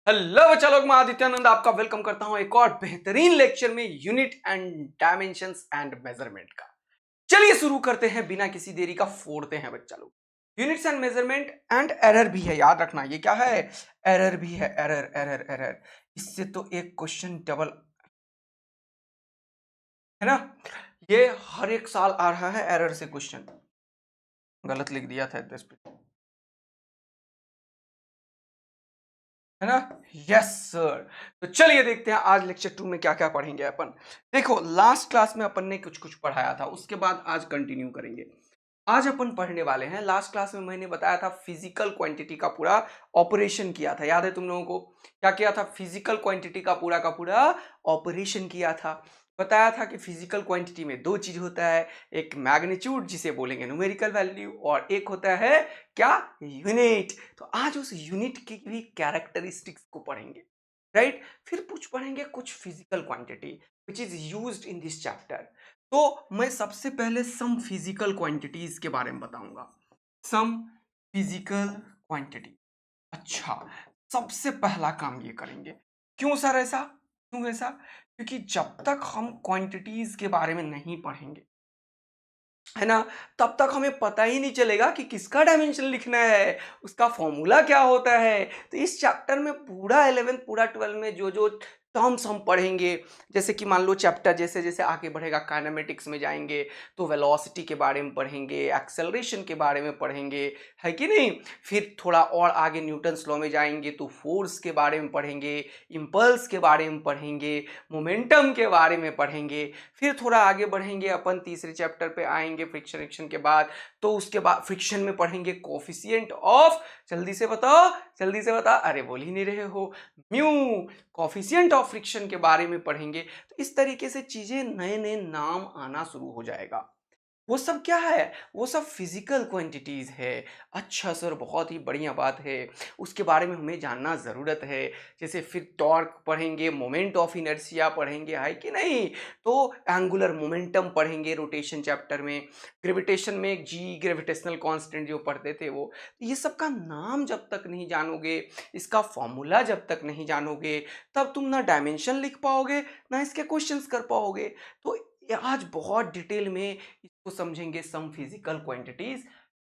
Hello बच्चा लोग, मैं आदित्यानंद आपका वेलकम करता हूं एक और बेहतरीन लेक्चर में unit and dimensions and measurement का। चलिए शुरू करते हैं बिना किसी देरी का, फोड़ते हैं बच्चा लोग। Units and measurement and error भी है, याद रखना। ये क्या है? एरर भी है। एरर एरर एरर, इससे तो एक क्वेश्चन डबल है ना। ये हर एक साल आ रहा है एरर से क्वेश्चन। गलत लिख दिया था 10 पे, है ना। Yes sir. तो चलिए देखते हैं आज लेक्चर 2 में क्या क्या पढ़ेंगे अपन। देखो, लास्ट क्लास में अपन ने कुछ कुछ पढ़ाया था, उसके बाद आज कंटिन्यू करेंगे। आज अपन पढ़ने वाले हैं, लास्ट क्लास में मैंने बताया था फिजिकल क्वांटिटी का पूरा ऑपरेशन किया था। याद है तुम लोगों को? क्या किया था? फिजिकल क्वांटिटी का पूरा ऑपरेशन किया था। बताया था कि फिजिकल क्वांटिटी में दो चीज होता है, एक मैग्नीट्यूड जिसे बोलेंगे न्यूमेरिकल वैल्यू, और एक होता है क्या? यूनिट। तो आज उस यूनिट की भी कैरेक्टरिस्टिक्स को पढ़ेंगे, राइट। फिर कुछ पढ़ेंगे कुछ physical quantity which is used in this chapter. तो मैं सबसे पहले सम फिजिकल क्वांटिटीज के बारे में बताऊंगा। Some physical quantity. अच्छा, सबसे पहला काम ये करेंगे। क्यों सर ऐसा? क्यों ऐसा? क्योंकि जब तक हम क्वांटिटीज के बारे में नहीं पढ़ेंगे, है ना, तब तक हमें पता ही नहीं चलेगा कि किसका डायमेंशन लिखना है, उसका फॉर्मूला क्या होता है। तो इस चैप्टर में पूरा 11 पूरा 12 में जो जो टर्म्स हम पढ़ेंगे, जैसे कि मान लो चैप्टर जैसे जैसे आगे बढ़ेगा, काइनेमेटिक्स में जाएंगे तो वेलोसिटी के बारे में पढ़ेंगे, एक्सेलरेशन के बारे में पढ़ेंगे, है कि नहीं। फिर थोड़ा और आगे न्यूटन्स लॉ में जाएंगे तो फोर्स के बारे में पढ़ेंगे, इम्पल्स के बारे में पढ़ेंगे, मोमेंटम के बारे में पढ़ेंगे। फिर थोड़ा आगे बढ़ेंगे अपन, तीसरे चैप्टर पे आएंगे फ्रिक्शन एक्शन के बाद, तो उसके बाद फ्रिक्शन में पढ़ेंगे कोफिशिएंट ऑफ, जल्दी से बताओ, जल्दी से बताओ, अरे बोल ही नहीं रहे हो, म्यू। कोफिशिएंट ऑफ फ्रिक्शन के बारे में पढ़ेंगे। तो इस तरीके से चीजें नए नए नाम आना शुरू हो जाएगा। वो सब क्या है? वो सब फिजिकल क्वांटिटीज है। अच्छा सर, बहुत ही बढ़िया बात है, उसके बारे में हमें जानना ज़रूरत है। जैसे फिर टॉर्क पढ़ेंगे, मोमेंट ऑफ इनर्शिया पढ़ेंगे, है कि नहीं। तो एंगुलर मोमेंटम पढ़ेंगे रोटेशन चैप्टर में। ग्रेविटेशन में जी, ग्रेविटेशनल कांस्टेंट जो पढ़ते थे वो। ये सब का नाम जब तक नहीं जानोगे, इसका फॉर्मूला जब तक नहीं जानोगे, तब तुम ना डायमेंशन लिख पाओगे, ना इसके क्वेश्चंस कर पाओगे। तो ये आज बहुत डिटेल में इसको समझेंगे, सम फिजिकल क्वांटिटीज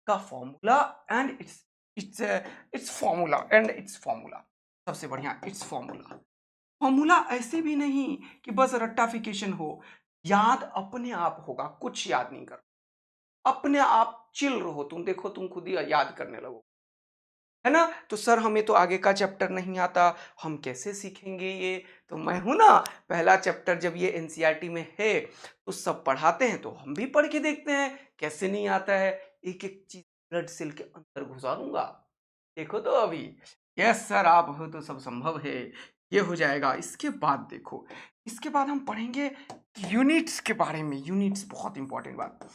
का formula and it's it's formula and it's formula. सबसे बढ़िया इट्स फॉर्मूला। फॉर्मूला ऐसे भी नहीं कि बस रट्टाफिकेशन हो, याद अपने आप होगा, कुछ याद नहीं कर, अपने आप चिल रहो, तुम देखो तुम खुद ही याद करने लगो, है ना। तो सर हमें तो आगे का चैप्टर नहीं आता, हम कैसे सीखेंगे ये? तो मैं हूं ना, पहला चैप्टर जब ये एनसीईआरटी में है तो सब पढ़ाते हैं, तो हम भी पढ़ के देखते हैं कैसे नहीं आता है। एक एक चीज ब्लड सेल के अंदर घुसा दूंगा, देखो तो अभी। यस सर, आप हो तो सब संभव है, ये हो जाएगा। इसके बाद देखो, इसके बाद हम पढ़ेंगे यूनिट्स के बारे में। यूनिट्स बहुत इंपॉर्टेंट बात,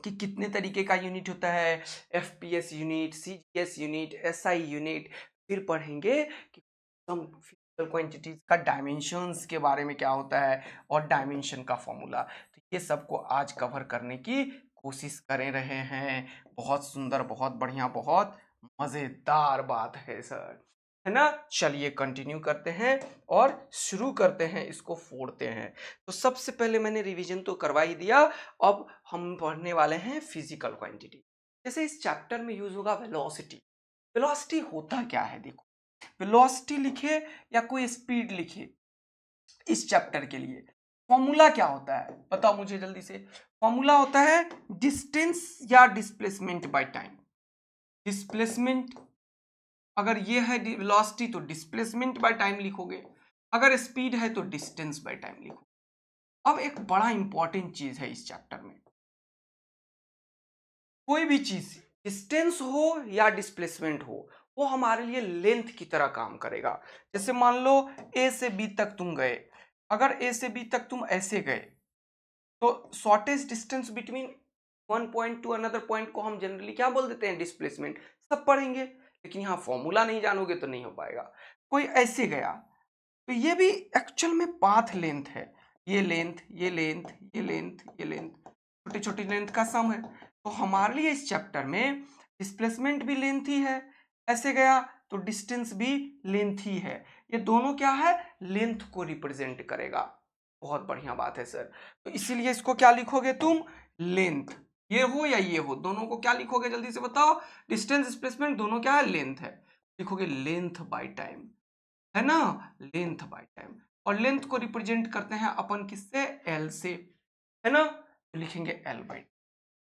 कि कितने तरीके का यूनिट होता है, FPS unit, CGS unit, SI unit. फिर पढ़ेंगे कि सम फिजिकल क्वांटिटीज का डायमेंशंस के बारे में क्या होता है, और डायमेंशन का फॉर्मूला। तो ये सबको आज कवर करने की कोशिश कर रहे हैं। बहुत सुंदर, बहुत बढ़िया, बहुत मजेदार बात है सर, है ना। चलिए कंटिन्यू करते हैं और शुरू करते हैं, इसको फोड़ते हैं। तो सबसे पहले मैंने रिवीजन तो करवा ही दिया, अब हम पढ़ने वाले हैं फिजिकल क्वांटिटी। जैसे इस चैप्टर में यूज होगा वेलोसिटी। वेलोसिटी होता क्या है? देखो, वेलोसिटी लिखे या कोई स्पीड लिखे, इस चैप्टर के लिए फॉर्मूला क्या होता है बताओ मुझे जल्दी से। फॉर्मूला होता है डिस्टेंस या डिस्प्लेसमेंट बाय टाइम। डिस्प्लेसमेंट, अगर ये है वेलोसिटी तो डिस्प्लेसमेंट बाय टाइम लिखोगे, अगर स्पीड है तो डिस्टेंस बाय टाइम लिखो। अब एक बड़ा इंपॉर्टेंट चीज है इस चैप्टर में, कोई भी चीज डिस्टेंस हो या डिस्प्लेसमेंट हो, वो हमारे लिए लेंथ की तरह काम करेगा। जैसे मान लो ए से बी तक तुम गए, अगर ए से बी तक तुम ऐसे गए, तो shortest distance between one point two another point को हम जनरली क्या बोल देते हैं? डिस्प्लेसमेंट। सब पढ़ेंगे, लेकिन यहाँ फॉर्मूला नहीं जानोगे तो नहीं हो पाएगा। कोई ऐसे गया, तो ये भी एक्चुअल में पाथ लेंथ है। ये लेंथ, ये लेंथ, ये लेंथ, ये लेंथ, छोटी छोटी लेंथ का सम है। तो हमारे लिए इस चैप्टर में डिस्प्लेसमेंट भी लेंथ ही है। ऐसे गया तो डिस्टेंस भी लेंथ ही है। ये दोनों क्या है, लेंथ को रिप्रेजेंट करेगा। बहुत बढ़िया बात है सर। तो इसीलिए इसको क्या लिखोगे तुम, लेंथ। ये हो या ये हो, दोनों को क्या लिखोगे जल्दी से बताओ, डिस्टेंस डिस्प्लेसमेंट दोनों क्या है, लेंथ है। लिखोगे लेंथ बाय टाइम, है ना, लेंथ बाय टाइम। और लेंथ को रिप्रेजेंट करते हैं अपन किससे, एल से, है ना, तो लिखेंगे एल बाय।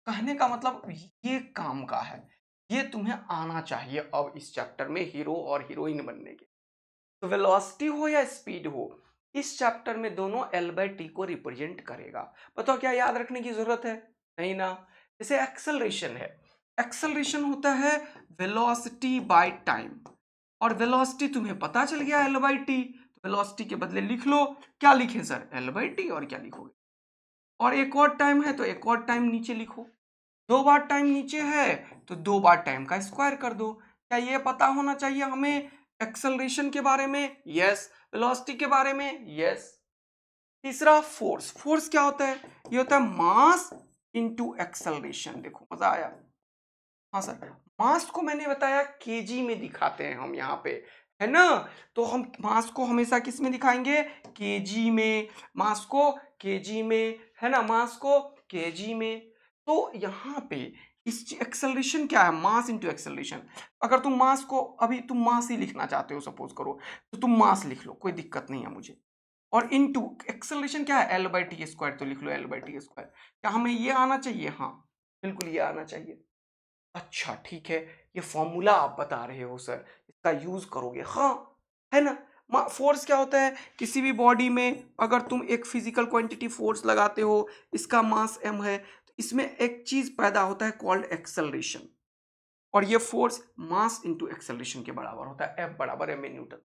कहने का मतलब ये काम का है, ये तुम्हें आना चाहिए अब इस चैप्टर में हीरो और हीरोइन बनने के। तो वेलोसिटी हो या स्पीड हो, इस चैप्टर में दोनों एल बाय टी को रिप्रेजेंट करेगा। बताओ क्या याद रखने की जरूरत है, नहीं ना। जैसे एक्सेलरेशन है, एक्सेलरेशन होता है वेलोसिटी बाय टाइम, और वेलोसिटी तुम्हें पता चल गया एल बाई टी, तो वेलोसिटी के बदले लिख लो, क्या लिखें सर, एल बाई टी, और क्या लिखोगे, और एक और टाइम है तो एक और टाइम नीचे लिखो, 2 बार टाइम नीचे है तो 2 बार टाइम का स्क्वायर कर दो। क्या ये पता होना चाहिए हमें एक्सेलरेशन के बारे में, यस, वेलोसिटी के बारे में, यस। तीसरा फोर्स, फोर्स क्या होता है, ये होता है मास इनटू एक्सेलरेशन। देखो मजा आया, हाँ सर, मास को मैंने बताया केजी में दिखाते हैं हम यहाँ पे, है ना, तो हम मास को हमेशा किस में दिखाएंगे, केजी में, मास को केजी में, है ना, मास को केजी में। तो यहाँ पे इस एक्सेलरेशन क्या है, मास इनटू एक्सेलरेशन। अगर तुम मास को, अभी तुम मास ही लिखना चाहते हो सपोज करो, तो तुम मास लिख लो, कोई दिक्कत नहीं है मुझे, और इनटू एक्सेलरेशन क्या है, एल बाई टी स्क्वायर, तो लिख लो एल बाई टी स्क्वायर। क्या हमें ये आना चाहिए, हाँ बिल्कुल ये आना चाहिए। अच्छा ठीक है, ये फॉर्मूला आप बता रहे हो सर, इसका यूज करोगे, हाँ, है ना। फोर्स क्या होता है, किसी भी बॉडी में अगर तुम एक फिजिकल क्वांटिटी फोर्स लगाते हो, इसका मास m है, तो इसमें एक चीज पैदा होता है कॉल्ड एक्सेलरेशन, और ये फोर्स मास इनटू एक्सेलरेशन के बराबर होता है, F बराबर m न्यूटन।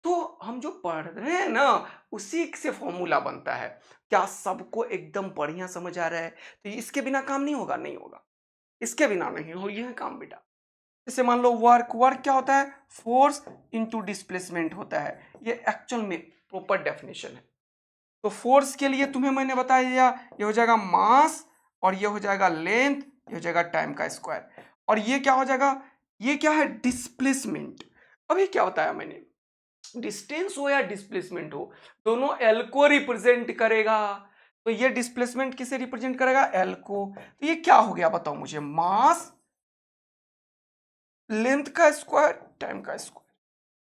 तो हम जो पढ़ रहे हैं ना, उसी से फॉर्मूला बनता है। क्या सबको एकदम बढ़िया समझ आ रहा है, तो इसके बिना काम नहीं होगा, नहीं होगा, इसके बिना नहीं हो ये काम बेटा। जैसे मान लो वर्क, वर्क क्या होता है, फोर्स इनटू डिस्प्लेसमेंट होता है, ये एक्चुअल में प्रॉपर डेफिनेशन है। तो फोर्स के लिए तुम्हें मैंने बता दिया, ये हो जाएगा मास, और ये हो जाएगा लेंथ, ये हो जाएगा टाइम का स्क्वायर, और ये क्या हो जाएगा, ये क्या है, डिस्प्लेसमेंट। अभी क्या बताया मैंने, डिस्टेंस हो या डिस्प्लेसमेंट हो, दोनों एल को रिप्रेजेंट करेगा। तो ये डिस्प्लेसमेंट किसे रिप्रेजेंट करेगा, एल को। तो ये क्या हो गया बताओ मुझे, मास, लेंथ का स्क्वायर, टाइम का स्क्वायर,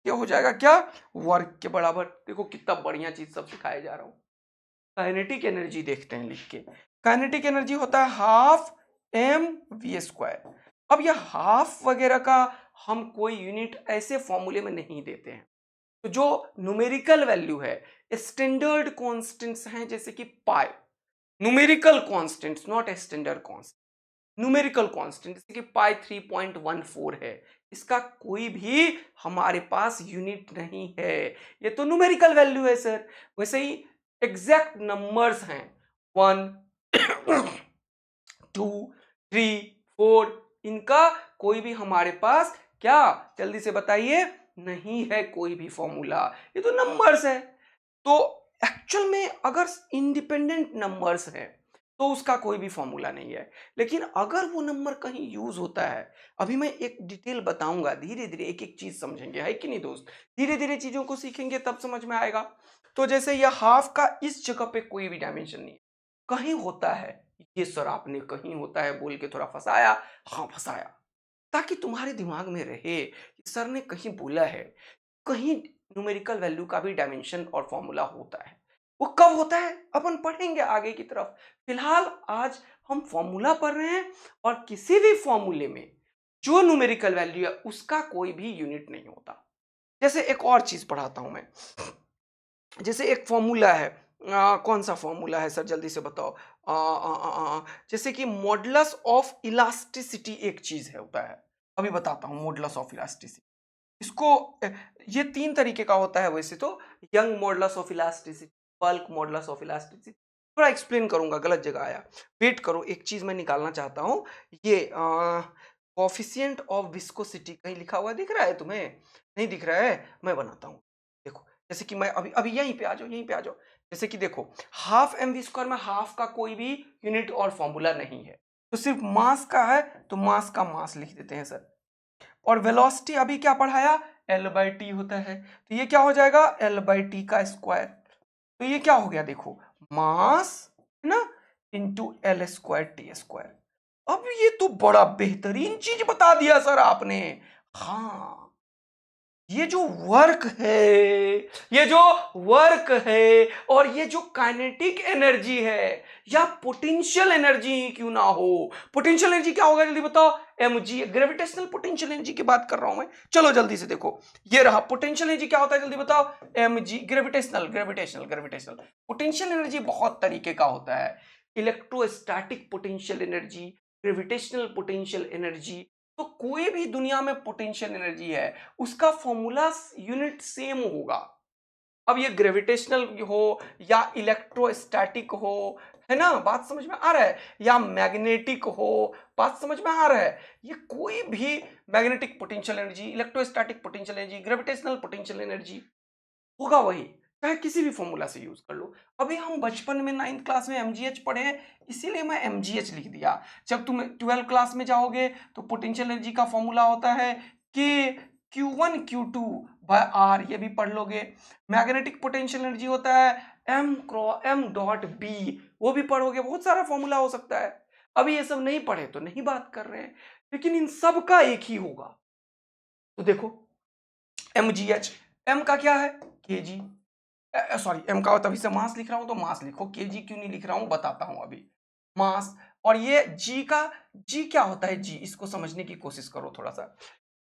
ये हो जाएगा क्या, वर्क के बराबर। देखो कितना बढ़िया चीज सब सिखाया जा रहा हूं। काइनेटिक एनर्जी देखते हैं लिख के, काइनेटिक एनर्जी होता है हाफ एम वी स्क्वायर। अब ये हाफ वगैरह का हम कोई यूनिट ऐसे फॉर्मूले में नहीं देते हैं, तो जो न्यूमेरिकल वैल्यू है, स्टैंडर्ड कांस्टेंट्स हैं, जैसे कि pi, numerical constants, not standard constant, numerical constant, जैसे कि पाई 3.14 है, इसका कोई भी हमारे पास यूनिट नहीं है, ये तो न्यूमेरिकल वैल्यू है सर। वैसे ही एग्जैक्ट नंबर्स हैं 1 2 3 4, इनका कोई भी हमारे पास क्या, जल्दी से बताइए, नहीं है कोई भी फॉर्मूला, ये तो नंबर्स है। तो एक्चुअल में अगर इंडिपेंडेंट नंबर्स हैं तो उसका कोई भी फॉर्मूला नहीं है, लेकिन अगर वो नंबर कहीं यूज होता है, अभी मैं एक डिटेल बताऊंगा, धीरे धीरे एक एक चीज समझेंगे, है कि नहीं दोस्त, धीरे धीरे चीजों को सीखेंगे तब समझ में आएगा। तो जैसे ये हाफ का इस जगह पे कोई भी डायमेंशन नहीं है, कहीं होता है, ये सर आपने कहीं होता है बोल के थोड़ा फंसाया, हाँ फंसाया, ताकि तुम्हारे दिमाग में रहे कि सर ने कहीं बोला है, कहीं न्यूमेरिकल वैल्यू का भी डायमेंशन और फॉर्मूला होता है। वो कब होता है अपन पढ़ेंगे आगे की तरफ, फिलहाल आज हम फॉर्मूला पढ़ रहे हैं, और किसी भी फॉर्मूले में जो न्यूमेरिकल वैल्यू है उसका कोई भी यूनिट नहीं होता। जैसे एक और चीज पढ़ाता हूं मैं, जैसे एक फॉर्मूला है, कौन सा फॉर्मूला है सर जल्दी से बताओ, जैसे कि मॉडुलस ऑफ इलास्टिसिटी एक चीज है, होता है, अभी बताता हूँ मॉडुलस ऑफ इलास्टिसिटी। इसको ये 3 तरीके का होता है वैसे तो, young modulus of elasticity, bulk modulus of elasticity, थोड़ा एक्सप्लेन करूंगा, गलत जगह आया, वेट करो, एक चीज मैं निकालना चाहता हूँ। ये कोफिशिएंट ऑफ विस्कोसिटी कहीं लिखा हुआ दिख रहा है तुम्हें, नहीं दिख रहा है, मैं बनाता हूँ। देखो जैसे कि मैं अभी अभी यहीं पे आ जाओ, यहीं पे आ जाओ, जैसे कि देखो हाफ एम वी स्क्वायर में हाफ का कोई भी यूनिट और फॉर्मूला नहीं है, तो सिर्फ मास का है, तो मास का मास लिख देते हैं सर, और वेलोसिटी अभी क्या पढ़ाया, एल बाई टी होता है, तो ये क्या हो जाएगा, एल बाई टी का स्क्वायर। तो ये क्या हो गया, देखो मास है ना into L square T square. अब ये तो बड़ा बेहतरीन चीज बता दिया सर आपने। हाँ, ये जो वर्क है, ये जो वर्क है और ये जो काइनेटिक एनर्जी है या पोटेंशियल एनर्जी ही क्यों ना हो, पोटेंशियल एनर्जी क्या होगा जल्दी बताओ, mg, ग्रेविटेशनल पोटेंशियल एनर्जी की बात कर रहा हूं मैं। चलो जल्दी से देखो, ये रहा पोटेंशियल एनर्जी, क्या होता है जल्दी बताओ, mg, gravitational gravitational gravitational potential energy बहुत तरीके का होता है, electrostatic potential energy, gravitational potential energy. तो कोई भी दुनिया में पोटेंशियल एनर्जी है उसका फॉर्मूला यूनिट सेम होगा। अब ये ग्रेविटेशनल हो या इलेक्ट्रोस्टैटिक हो, है ना, बात समझ में आ रहा है, या मैग्नेटिक हो, बात समझ में आ रहा है, ये कोई भी magnetic potential energy, electrostatic potential energy, gravitational potential energy होगा वही, चाहे किसी भी फॉर्मूला से यूज कर लो। अभी हम बचपन में 9th क्लास में mgh पढ़े हैं, इसीलिए मैं mgh लिख दिया। जब तुम 12th क्लास में जाओगे तो पोटेंशियल एनर्जी का फॉर्मूला होता है k q1 q2 bye r, ये भी पढ़ लोगे। मैग्नेटिक पोटेंशियल एनर्जी होता है m डॉट b, वो भी पढ़ोगे, बहुत सारा फॉर्मूला हो सकता है। अभी ये सब नहीं पढ़े तो नहीं बात कर रहे हैं, लेकिन इन सब का एक ही होगा। तो देखो mgh, m का क्या है kg, सॉरी एम का तभी से मास लिख रहा हूं तो मास लिखो, केजी क्यों नहीं लिख रहा हूं बताता हूं अभी, मास। और ये जी का, जी क्या होता है, जी इसको समझने की कोशिश करो थोड़ा सा,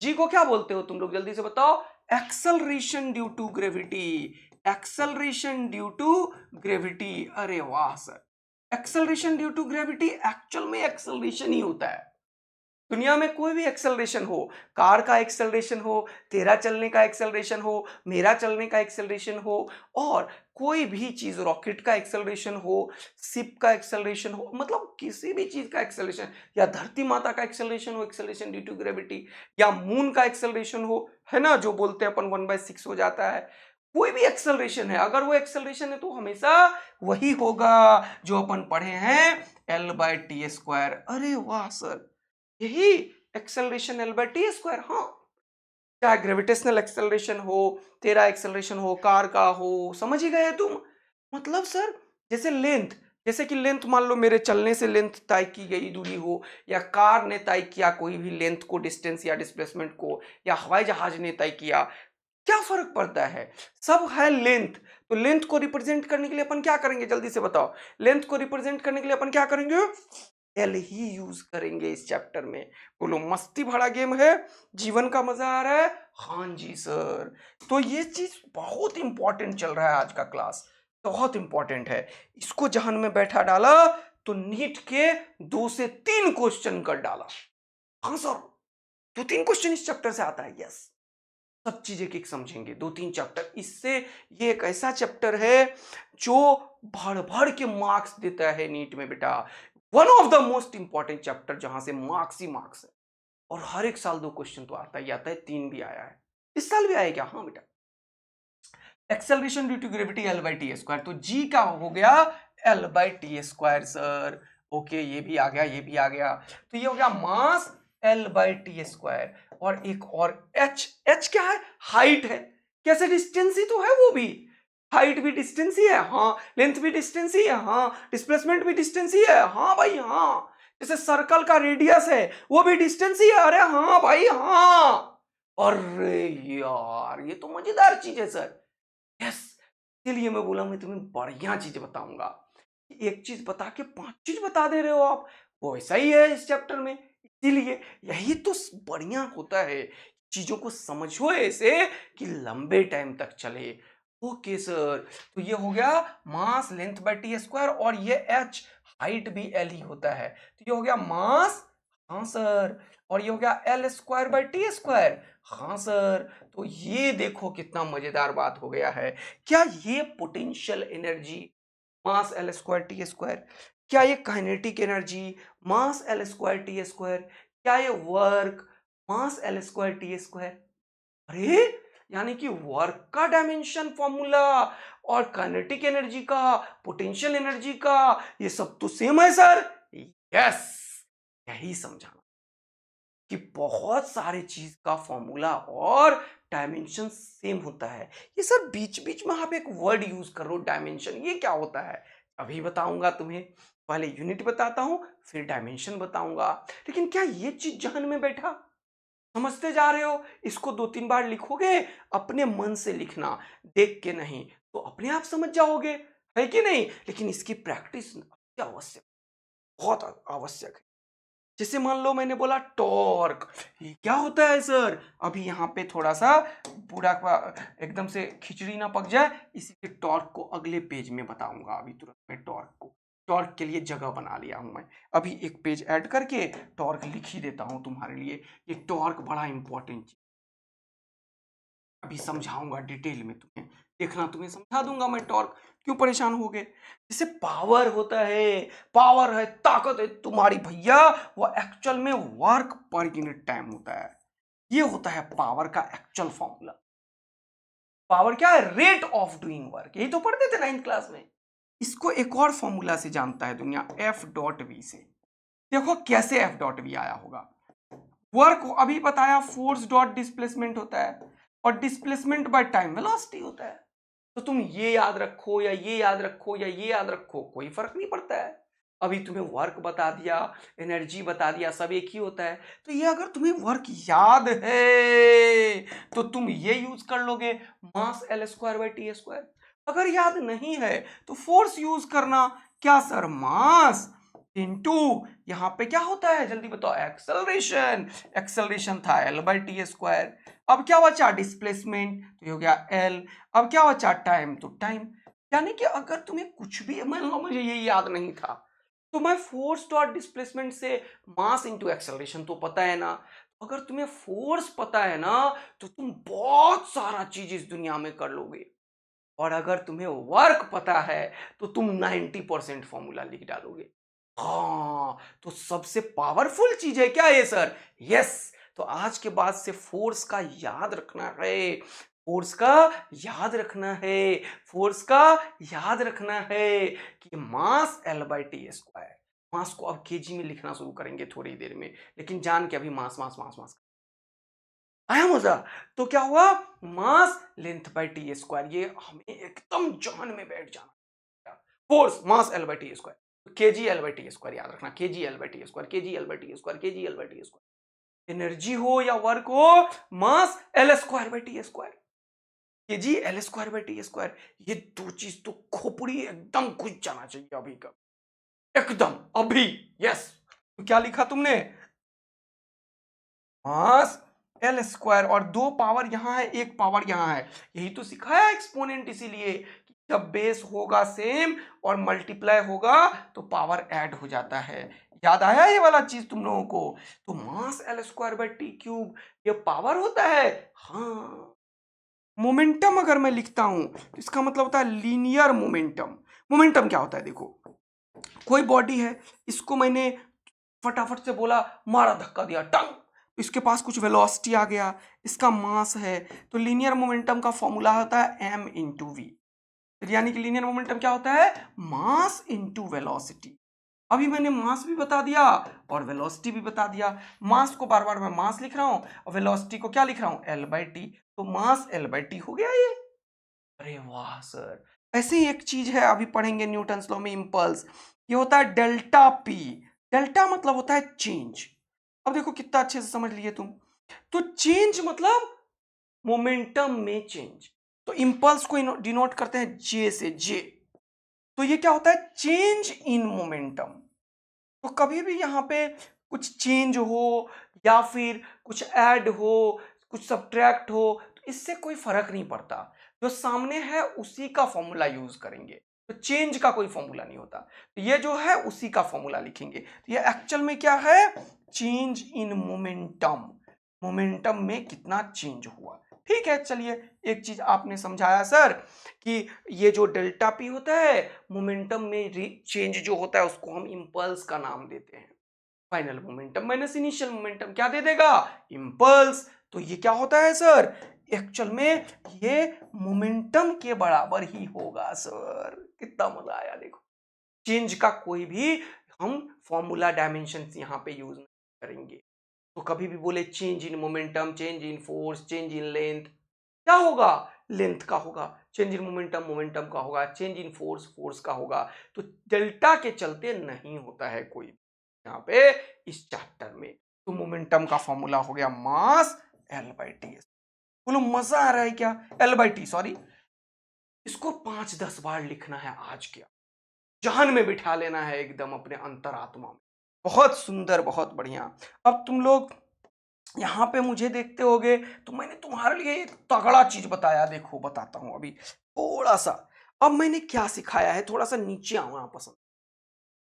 जी को क्या बोलते हो तुम लोग जल्दी से बताओ, acceleration due to gravity, acceleration due to gravity. अरे वाह sir, acceleration due to gravity actual में एक्सेलरेशन ही होता है। दुनिया में कोई भी एक्सेलरेशन हो, कार का एक्सेलरेशन हो, तेरा चलने का एक्सेलरेशन हो, मेरा चलने का एक्सेलरेशन हो, और कोई भी चीज, रॉकेट का एक्सेलरेशन हो, शिप का एक्सेलरेशन हो, मतलब किसी भी चीज का एक्सेलरेशन, या धरती माता का एक्सेलरेशन हो, एक्सेलरेशन ड्यू टू ग्रेविटी, या मून का एक्सेलरेशन हो, है ना, जो बोलते हैं अपन 1/6 हो जाता है, कोई भी एक्सेलरेशन है, अगर वो एक्सेलरेशन है तो हमेशा वही होगा जो अपन पढ़े हैं, एल बाय टी स्क्वायर। अरे वाह सर, यही acceleration L by T square. हाँ, चाहे ग्रेविटेशनल एक्सेलरेशन हो, तेरा एक्सेलरेशन हो, कार का हो, समझ ही गए तुम। मतलब सर जैसे लेंथ, जैसे कि लेंथ मान लो मेरे चलने से लेंथ तय की गई दूरी हो, या कार ने तय किया कोई भी लेंथ को, डिस्टेंस या डिस्प्लेसमेंट को, या हवाई जहाज ने तय किया, क्या फर्क पड़ता है, सब है लेंथ। तो लेंथ को रिप्रेजेंट करने के लिए अपन क्या करेंगे जल्दी से बताओ, लेंथ को रिप्रेजेंट करने के लिए अपन क्या करेंगे, एल ही यूज करेंगे इस चैप्टर में। बोलो मस्ती भरा गेम है, जीवन का मजा आ रहा है, हाँ जी सर। तो ये चीज बहुत इंपॉर्टेंट चल रहा है आज का क्लास, बहुत इंपॉर्टेंट है। इसको जहन में बैठा डाला तो नीट के 2 से 3 क्वेश्चन कर डाला। हाँ सर, 2-3 क्वेश्चन इस चैप्टर से आता है, यस। सब चीजें एक समझेंगे, 2-3 चैप्टर इससे। ये एक ऐसा चैप्टर है जो भर भर के मार्क्स देता है नीट में बेटा, one of the most important chapter जहां से मार्क्स ही मार्क्स है। और हर एक साल 2 क्वेश्चन तो आता ही आता है, 3 भी आया है, इस साल भी आया क्या, हाँ बेटा। Acceleration due to gravity L by T square, तो जी का हो गया L by T square sir. Okay, ये भी आ गया, ये भी आ गया। तो ये हो गया मास एल बाई टी स्क्वायर। और एक और एच, एच क्या है, हाइट है, कैसे डिस्टेंस ही तो है वो भी, हाइट भी डिस्टेंस ही है, हाँ, लेंथ भी डिस्टेंस ही है, हाँ, डिस्प्लेसमेंट भी डिस्टेंस ही है, हाँ भाई हाँ, जैसे सर्कल का रेडियस है वो भी डिस्टेंस ही है, अरे हाँ भाई हाँ। अरे यार ये तो मजेदार चीज है सर, यस। इसलिए मैं बोला मैं तुम्हें बढ़िया चीज बताऊंगा, एक चीज बता के 5 चीज बता दे रहे हो आप, वो ऐसा ही है इस चैप्टर में। इसीलिए यही तो बढ़िया होता है, चीजों को समझो ऐसे कि लंबे टाइम तक चले। ओके सर, तो ये हो गया मास लेंथ बाय टी स्क्वायर, और ये एच हाइट भी एल ही होता है, तो ये हो गया मास, हाँ सर, और ये हो गया L square by T square, हाँ सर। तो ये देखो कितना मजेदार बात हो गया है। क्या ये potential energy mass L square T square, क्या ये kinetic energy mass L square T square, क्या ये वर्क मास एल स्क्वायर टी स्क्वायर, अरे यानी कि वर्क का डायमेंशन फॉर्मूला और काइनेटिक एनर्जी का, पोटेंशियल एनर्जी का, ये सब तो सेम है सर, यस, यही समझाना। कि बहुत सारे चीज का फॉर्मूला और डायमेंशन सेम होता है। ये सर बीच बीच में आप एक वर्ड यूज कर रहे हो डायमेंशन, ये क्या होता है? अभी बताऊंगा तुम्हें। पहले यूनिट बताता हूं, फिर डायमेंशन बताऊंगा। लेकिन क्या ये चीज जहन में बैठा? समझते जा रहे हो? इसको 2-3 बार लिखोगे, अपने मन से लिखना, देख के नहीं, तो अपने आप समझ जाओगे, है कि नहीं? लेकिन इसकी प्रैक्टिस आवश्यक, बहुत आवश्यक है। जैसे मान लो मैंने बोला टॉर्क, ये क्या होता है सर? अभी यहाँ पे थोड़ा सा पूरा एकदम से खिचड़ी ना पक जाए, इसीलिए टॉर्क को अगले पेज में बताऊंगा। अभी तुरंत मैं टॉर्क के लिए जगह बना लिया हूं मैं। अभी एक पेज ऐड करके टॉर्क लिख ही देता हूं तुम्हारे लिए। ये टॉर्क बड़ा इंपॉर्टेंट चीज, अभी समझाऊंगा डिटेल में तुम्हें। देखना, तुम्हें समझा दूंगा मैं टॉर्क। क्यों परेशान हो गए? जैसे पावर होता है, पावर है, ताकत है तुम्हारी भैया, वो एक्चुअल में वर्क पर यूनिट टाइम होता है। ये होता है पावर का एक्चुअल फॉर्मूला। पावर क्या है? Rate of doing work. यही तो पढ़ते थे 9th क्लास में। इसको एक और फॉर्मूला से जानता है दुनिया, एफ डॉट वी से। देखो कैसे एफ डॉट वी आया होगा। वर्क अभी बताया, फोर्स डॉट डिस्प्लेसमेंट होता है, और डिस्प्लेसमेंट बाय टाइम वेलोसिटी होता है। तो तुम ये याद रखो या ये याद रखो या ये याद रखो, कोई फर्क नहीं पड़ता है। अभी तुम्हें वर्क बता दिया, एनर्जी बता दिया, सब एक ही होता है। तो ये अगर तुम्हें वर्क याद है तो तुम ये यूज कर लोगे, mass L square by T square. अगर याद नहीं है तो फोर्स यूज करना। क्या सर? मास इनटू, यहां पे क्या होता है जल्दी बताओ? एक्सेलरेशन। एक्सेलरेशन था एल बाई टी स्क्वायर। अब क्या बचा? डिस्प्लेसमेंट, तो ये हो गया एल। अब क्या बचा? टाइम, तो टाइम। यानी कि अगर तुम्हें कुछ भी, मान लो मुझे ये याद नहीं था, तो मैं फोर्स डॉट डिस्प्लेसमेंट से मास इनटू एक्सेलरेशन तो पता है ना। अगर तुम्हें फोर्स पता है ना, तो तुम बहुत सारा चीज इस दुनिया में कर लोगे। और अगर तुम्हें वर्क पता है तो तुम 90% फॉर्मूला लिख डालोगे। हाँ, तो सबसे पावरफुल चीज है क्या ये सर? यस। तो आज के बाद से फोर्स का याद रखना है, फोर्स का याद रखना है, फोर्स का याद रखना है कि मास एल बाई टी स्क्वायर। मास को अब केजी में लिखना शुरू करेंगे थोड़ी देर में, लेकिन जान के अभी मास मास मास मास आया मजा? तो क्या हुआ? Mass length by T square, ये हमें एकदम जान में बैठ जाना। Force mass L by T square, K G L by T square याद रखना, K G L by T square, K G L by T square, K G L by T square. Energy हो या work हो, mass L square by T square, K G L square by T square. ये दो चीज तो खोपड़ी एकदम घुस जाना चाहिए अभी का, एकदम अभी। यस। तो क्या लिखा तुमने? मास एल स्क्वायर, और दो पावर यहां है, एक पावर यहां है। यही तो सिखाया एक्सपोनेंट, इसीलिए कि जब बेस होगा सेम और मल्टीप्लाई होगा तो पावर ऐड हो जाता है। याद आया ये वाला चीज तुम लोगों को? तो mass L square by T cube, ये पावर होता है। हाँ, मोमेंटम अगर मैं लिखता हूं तो इसका मतलब होता है लीनियर मोमेंटम। मोमेंटम क्या होता है? देखो, कोई बॉडी है, इसको मैंने फटाफट से बोला, मारा, धक्का दिया, टंग, इसके पास कुछ वेलोसिटी आ गया, इसका मास है, तो लीनियर मोमेंटम का फॉर्मूला होता है m इंटू वी। यानी कि लीनियर मोमेंटम क्या होता है? Mass into velocity. अभी मैंने मास भी बता दिया और वेलोसिटी भी बता दिया। मास को बार बार मैं मास लिख रहा हूं और वेलोसिटी को क्या लिख रहा हूं? L by T. तो मास एल बाई टी हो गया ये। अरे वाह सर! ऐसे ही एक चीज है, अभी पढ़ेंगे न्यूटन्स लॉ में, इंपल्स। ये होता है डेल्टा पी। डेल्टा मतलब होता है चेंज। अब देखो कितना अच्छे से समझ लिए तुम। तो चेंज मतलब मोमेंटम में चेंज। तो इंपल्स को डिनोट करते हैं जे से, जे। तो ये क्या होता है? Change in momentum. तो कभी भी यहां पे कुछ चेंज हो या फिर कुछ ऐड हो, कुछ सब्ट्रैक्ट हो, तो इससे कोई फर्क नहीं पड़ता। जो सामने है उसी का फॉर्मूला यूज करेंगे, तो चेंज का कोई फॉर्मूला नहीं होता। तो ये जो है उसी का फॉर्मूला लिखेंगे। तो ये एक्चुअल में क्या है? Change in momentum. मोमेंटम में कितना चेंज हुआ। ठीक है, चलिए, एक चीज आपने समझाया सर कि ये जो डेल्टा पी होता है, मोमेंटम में चेंज जो होता है उसको हम इंपल्स का नाम देते हैं। Final momentum minus initial momentum क्या दे देगा? इंपल्स। तो ये क्या होता है सर? एक्चुअल में ये मोमेंटम के बराबर ही होगा सर। कितना मजा आया देखो। चेंज का कोई भी हम फॉर्मूला डायमेंशन यहां पे यूज नहीं करेंगे। तो कभी भी बोले change in momentum, change in force, change in length, क्या होगा? लेंथ का होगा। चेंज इन मोमेंटम, मोमेंटम का होगा। चेंज इन फोर्स, फोर्स का होगा। तो डेल्टा के चलते नहीं होता है कोई यहाँ पे इस चैप्टर में। तो मोमेंटम का फॉर्मूला हो गया मास L बाई टी। बोलो मजा आ रहा है क्या? L बाई टी, सॉरी, इसको 5-10 बार लिखना है आज क्या, जहन में बिठा लेना है एकदम अपने अंतरात्मा में। बहुत सुंदर, बहुत बढ़िया। अब तुम लोग यहाँ पे मुझे देखते होगे तो मैंने तुम्हारे लिए एक तगड़ा चीज बताया। देखो बताता हूं अभी थोड़ा सा। अब मैंने क्या सिखाया है, थोड़ा सा नीचे आना पसंद।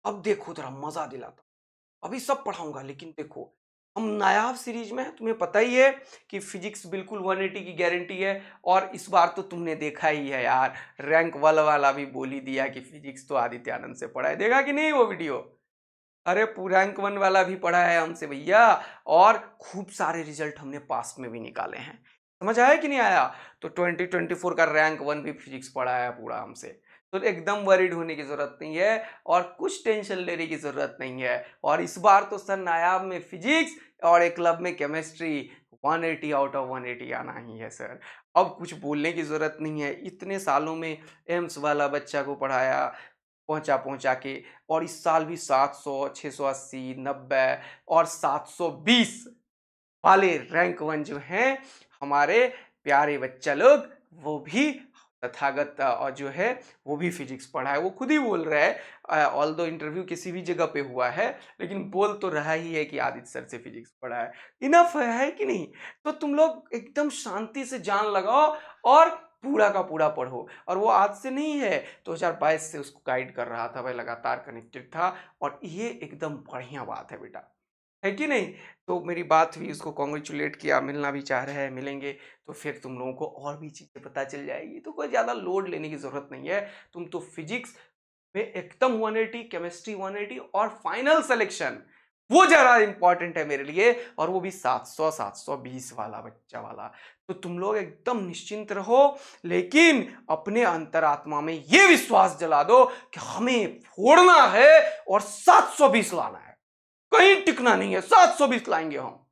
अब देखो जरा मजा दिलाता हूं। अभी सब पढ़ाऊंगा लेकिन देखो, हम नायाब सीरीज में हैं, तुम्हें पता ही है कि फिजिक्स बिल्कुल 180 की गारंटी है। और इस बार तो तुमने देखा ही है यार, रैंक वाला भी बोल ही दिया कि फिजिक्स तो आदित्य आनंद से पढ़ा है। देखा कि नहीं वो वीडियो? अरे रैंक 1 वाला भी पढ़ा है हमसे भैया, और खूब सारे रिजल्ट हमने पास में भी निकाले हैं। समझ आया कि नहीं आया? तो 2024 का रैंक 1 भी फिजिक्स पढ़ा है पूरा हमसे। तो एकदम वरीड होने की जरूरत नहीं है और कुछ टेंशन लेने की जरूरत नहीं है। और इस बार तो सर नायाब में फिजिक्स और एक क्लब में केमिस्ट्री 180 आउट ऑफ 180 आना ही है सर। अब कुछ बोलने की जरूरत नहीं है। इतने सालों में एम्स वाला बच्चा को पढ़ाया पहुंचा पहुंचा के, और इस साल भी 700, 680, 90 और 720 वाले रैंक 1 जो हैं हमारे प्यारे बच्चा लोग, वो भी तथागत और जो है वो भी फिजिक्स पढ़ा है। वो खुद ही बोल रहा है, ऑल दो इंटरव्यू किसी भी जगह पे हुआ है, लेकिन बोल तो रहा ही है कि आदित्य सर से फिजिक्स पढ़ा है। इनफ है कि नहीं? तो तुम लोग एकदम शांति से जान लगाओ और पूरा का पूरा पढ़ो। और वो आज से नहीं है, 2022 से उसको गाइड कर रहा था, वह लगातार कनेक्टेड था। और ये एकदम बढ़िया बात है बेटा, है कि नहीं? तो मेरी बात हुई, उसको कॉन्ग्रेचुलेट किया, मिलना भी चाह रहे हैं, मिलेंगे तो फिर तुम लोगों को और भी चीज़ें पता चल जाएगी। तो कोई ज़्यादा लोड लेने की ज़रूरत नहीं है। तुम तो फिजिक्स में एकदम 180, केमिस्ट्री 180 और फाइनल सिलेक्शन वो ज़्यादा इंपॉर्टेंट है मेरे लिए, और वो भी 700, 720 वाला बच्चा वाला। तो तुम लोग एकदम निश्चिंत रहो, लेकिन अपने अंतरात्मा में ये विश्वास जला दो कि हमें फोड़ना है और 720 लाना है, कहीं टिकना नहीं है। 720 लाएंगे हम।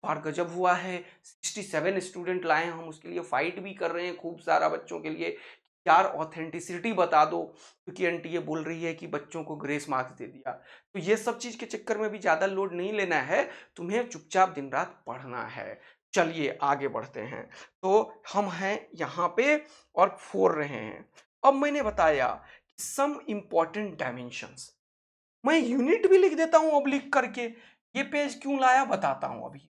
और गजब हुआ है, 67 स्टूडेंट लाए हम, उसके लिए फाइट भी कर रहे हैं खूब सारा बच्चों के लिए। यार ऑथेंटिसिटी बता दो, क्योंकि आंटी ये बोल रही है कि बच्चों को ग्रेस मार्क्स दे दिया। तो ये सब चीज के चक्कर में भी ज्यादा लोड नहीं लेना है, तुम्हें चुपचाप दिन रात पढ़ना है। चलिए आगे बढ़ते हैं। तो हम हैं यहाँ पे और फोड़ रहे हैं। अब मैंने बताया सम इंपॉर्टेंट डायमेंशंस, मैं यूनिट भी लिख देता हूं अब लिख करके। ये पेज क्यों लाया बताता हूं अभी।